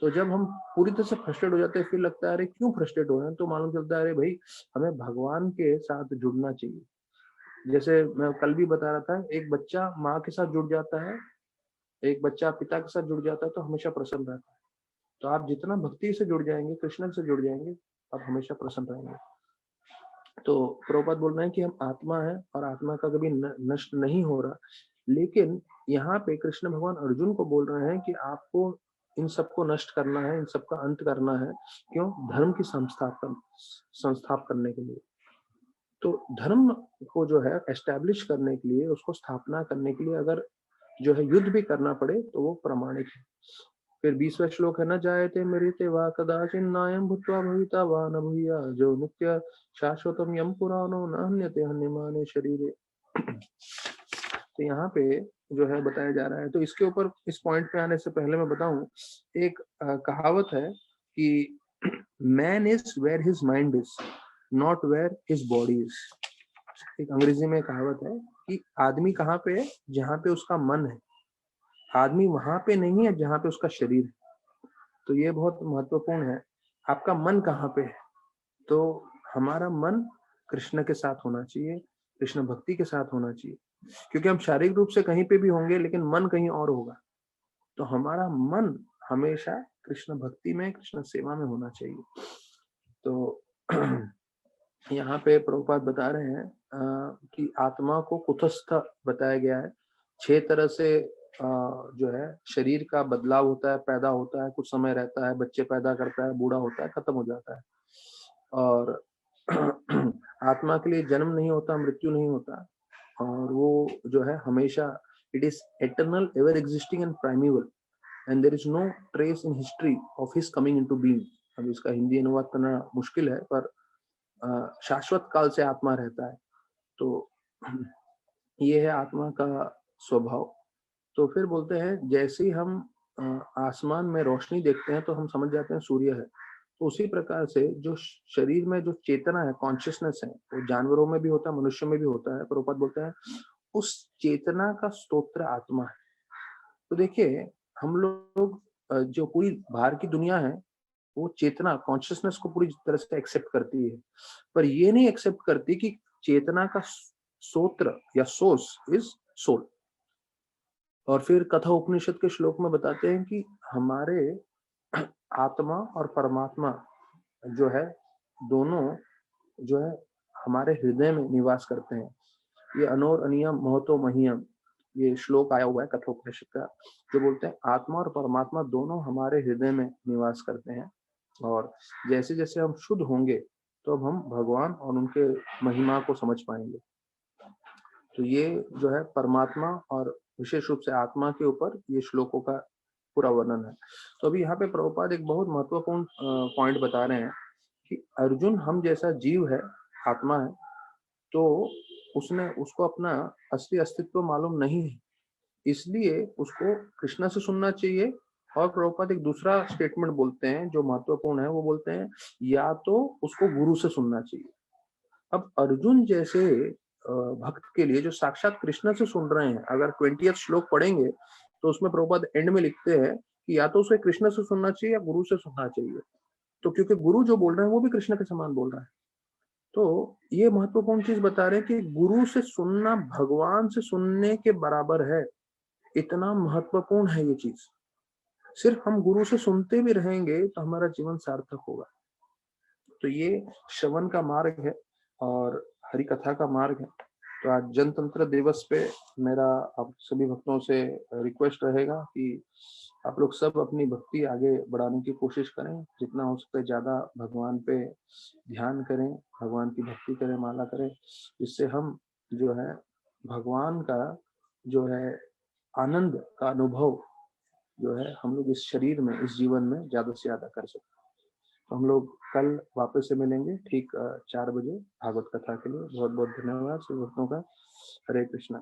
तो जब हम पूरी तरह से फ्रस्ट्रेट हो जाते हैं, फिर लगता है अरे क्यों फ्रस्ट्रेट हो रहे हैं, तो मालूम चलता है अरे भाई, हमें भगवान के साथ जुड़ना चाहिए। जैसे मैं कल भी बता रहा था, एक बच्चा माँ के साथ जुड़ जाता है, एक बच्चा पिता के साथ जुड़ जाता है तो हमेशा प्रसन्न रहता है। तो आप जितना भक्ति से जुड़ जाएंगे, कृष्ण से जुड़ जाएंगे, आप हमेशा प्रसन्न रहेंगे। तो प्रभुपाद बोल रहे हैं कि हम आत्मा है, और आत्मा का कभी नष्ट नहीं हो रहा। लेकिन यहाँ पे कृष्ण भगवान अर्जुन को बोल रहे हैं कि आपको इन सबको नष्ट करना है, इन सबका अंत करना है। क्यों? धर्म की संस्थाप करने के लिए। तो धर्म को जो है एस्टेब्लिश करने के लिए, उसको स्थापना करने के लिए अगर जो है युद्ध भी करना पड़े तो वो प्रमाणिक है। फिर 20वां श्लोक है, न जायते मृते वा कदाचिन नायं भूत्वा भविता वा न भूया जो नित्य शाश्वतम यम पुराणो न हन्यते हन्यमाने शरीरे। तो यहाँ पे जो है बताया जा रहा है। तो इसके ऊपर, इस पॉइंट पे आने से पहले मैं बताऊं, एक कहावत है कि man is where his mind is, not where his body is. एक अंग्रेजी में कहावत है कि आदमी कहाँ पे है, जहाँ पे उसका मन है। आदमी वहां पे नहीं है जहाँ पे उसका शरीर है। तो ये बहुत महत्वपूर्ण है, आपका मन कहाँ पे है। तो हमारा मन कृष्ण के साथ होना चाहिए, कृष्ण भक्ति के साथ होना चाहिए। क्योंकि हम शारीरिक रूप से कहीं पे भी होंगे, लेकिन मन कहीं और होगा। तो हमारा मन हमेशा कृष्ण भक्ति में, कृष्ण सेवा में होना चाहिए। तो यहाँ पे प्रभुपाद बता रहे हैं कि आत्मा को कुटस्थ बताया गया है। 6 तरह से जो है शरीर का बदलाव होता है, पैदा होता है, कुछ समय रहता है, बच्चे पैदा करता है, बूढ़ा होता है, खत्म हो जाता है। और आत्मा के लिए जन्म नहीं होता, मृत्यु नहीं होता, और वो जो है हमेशा, it is eternal, ever existing and primeval, and there is no trace in history of his coming into being. अब इसका हिंदी अनुवाद करना मुश्किल है, पर शाश्वत काल से आत्मा रहता है। तो ये है आत्मा का स्वभाव। तो फिर बोलते हैं जैसे ही हम आसमान में रोशनी देखते हैं तो हम समझ जाते हैं सूर्य है। तो उसी प्रकार से जो शरीर में जो चेतना है, कॉन्शियसनेस है, वो जानवरों में भी होता है, मनुष्य में भी होता है। प्रभुपाद बोलते हैं उस चेतना का स्तोत्र आत्मा है। तो देखिए हम लोग जो पूरी बाहर की दुनिया है वो चेतना कॉन्शियसनेस को पूरी तरह से एक्सेप्ट करती है, पर ये नहीं एक्सेप्ट करती कि चेतना का सोत्र या सोर्स इज सोल। और फिर कथा उपनिषद के श्लोक में बताते हैं कि हमारे आत्मा और परमात्मा जो है, दोनों जो है हमारे हृदय में निवास करते हैं। ये अनोर अनियम महतो महीयम, ये श्लोक आया हुआ है कठोपनिषद का, जो बोलते हैं आत्मा और परमात्मा दोनों हमारे हृदय में निवास करते हैं। और जैसे जैसे हम शुद्ध होंगे तो अब हम भगवान और उनके महिमा को समझ पाएंगे। तो ये जो है परमात्मा और विशेष रूप से आत्मा के ऊपर ये श्लोकों का पूरा वर्णन है। तो अभी यहाँ पे प्रभुपाद एक बहुत महत्वपूर्ण पॉइंट बता रहे हैं कि अर्जुन हम जैसा जीव है, आत्मा है, तो उसने उसको अपना असली अस्तित्व मालूम नहीं है, इसलिए उसको कृष्णा से सुनना चाहिए। और प्रभुपाद एक दूसरा स्टेटमेंट बोलते हैं जो महत्वपूर्ण है, वो बोलते हैं या तो उसको गुरु से सुनना चाहिए। अब अर्जुन जैसे भक्त के लिए जो साक्षात कृष्ण से सुन रहे हैं, अगर 20th श्लोक पढ़ेंगे तो उसमें प्रभुपाद एंड में लिखते हैं कि या तो उसे कृष्ण से सुनना चाहिए या गुरु से सुनना चाहिए। तो क्योंकि गुरु जो बोल रहे हैं वो भी कृष्ण के समान बोल रहा है। तो ये महत्वपूर्ण चीज बता रहे हैं कि गुरु से सुनना भगवान से सुनने के बराबर है। इतना महत्वपूर्ण है ये चीज। सिर्फ हम गुरु से सुनते भी रहेंगे तो हमारा जीवन सार्थक होगा। तो ये श्रवण का मार्ग है और हरि कथा का मार्ग है। तो आज जनतंत्र दिवस पे मेरा आप सभी भक्तों से रिक्वेस्ट रहेगा कि आप लोग सब अपनी भक्ति आगे बढ़ाने की कोशिश करें, जितना हो सके ज्यादा भगवान पे ध्यान करें, भगवान की भक्ति करें, माला करें, जिससे हम जो है भगवान का जो है आनंद का अनुभव जो है हम लोग इस शरीर में, इस जीवन में ज्यादा से ज्यादा कर सकते हैं। तो हम लोग कल वापस से मिलेंगे ठीक 4 बजे भागवत कथा के लिए। बहुत बहुत धन्यवाद सभी भक्तों का। हरे कृष्णा।